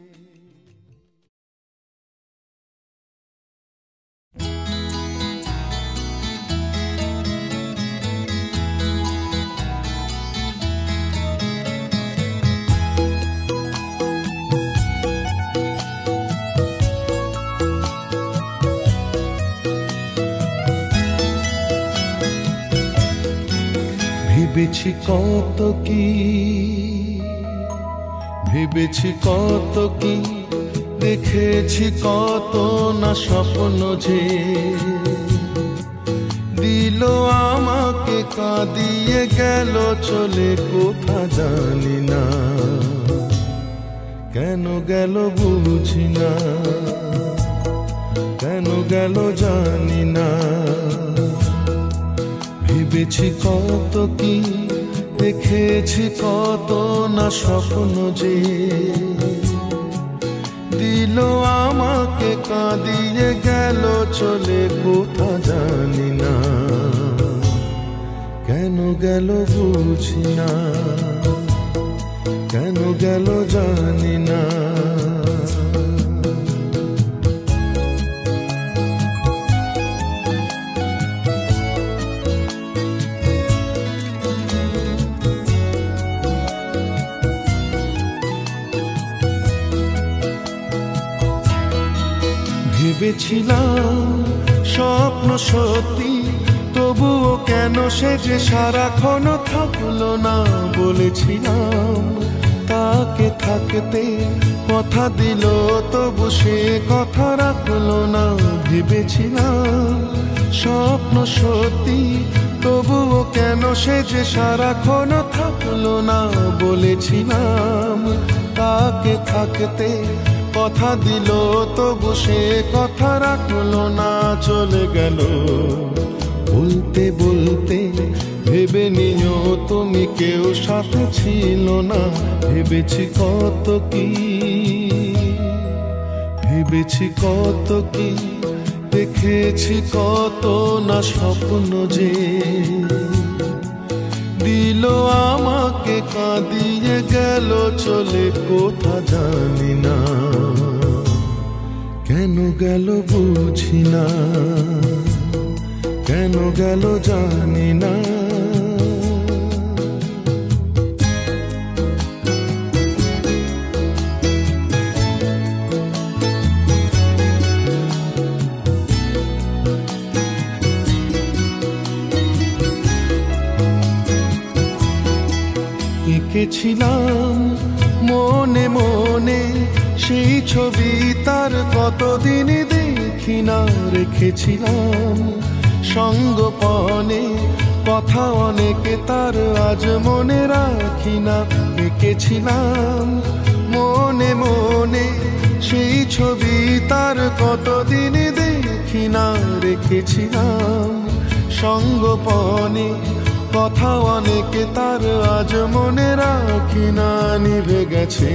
ভেবেছি কত কি ভেবেছি কত কি দেখেছি কত না স্বপ্ন যে দিল আমাকে কাঁদিয়ে গেল চলে কোথা জানি না কেন গেল বুঝি না কেন গেল জানি না ভেবেছি কত কি দেখেছি কত না স্বপ্ন যে দিল আমাকে কাঁদিয়ে গেল চলে কোথা জানি না কেন গেল বুঝি না কেন গেল জানি না ভেবেছিলাম স্বপ্ন সত্যি তবুও কেন সে যে সারাক্ষণ থাকলো না বলেছিলাম তাকে থাকতে কথা দিল তবু সে কথা রাখলো না ভেবেছিলাম স্বপ্ন সত্যি তবুও কেন সে যে সারাক্ষণ থাকলো না বলেছিলাম তাকে থাকতে কথা দিল তবু সে কথা রাখলো না চলে গেল বলতে বলতে ভেবে নিও তুমি কেউ সাথে ছিল না ভেবেছি কত কি ভেবেছি কত কি দেখেছি কত না স্বপ্ন যে দিল আমাকে কাঁদিয়ে গেল চলে কোথা জানি না কেন গেল বুঝি না কেন গেল জানি না এঁকেছিলাম মনে মনে সেই ছবি তার কতদিন দেখি না রেখেছিলাম সঙ্গোপনে কথা অনেকে তার আজ মনে রাখি না এঁকেছিলাম মনে মনে সেই ছবি তার কতদিন দেখি না রেখেছিলাম সঙ্গোপনে কথা অনেকে তার আজ মনে রাখি না নিভে গেছে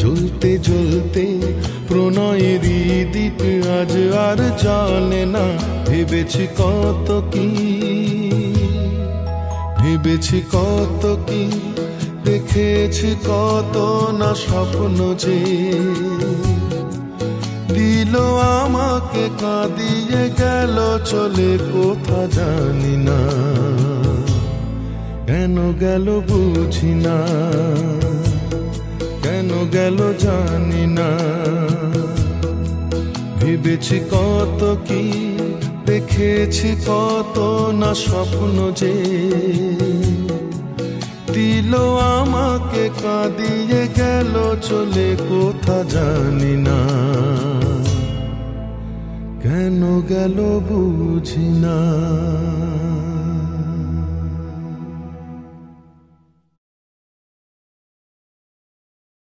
জ্বলতে জ্বলতে প্রণয়েরই দীপ আজ আর জ্বলে না ভেবেছি কত কি ভেবেছি কত কি, দেখেছি কত না স্বপ্ন যে দিল আমাকে, কাঁদিয়ে গেল চলে কোথা জানি না। কেন গেল বুঝি না, কেন গেল জানি না। ভেবেছি কত কি, দেখেছি কত না স্বপ্ন যে দিল আমাকে, কাঁদিয়ে গেল চলে কোথা জানি না। কেন গেল বুঝি না।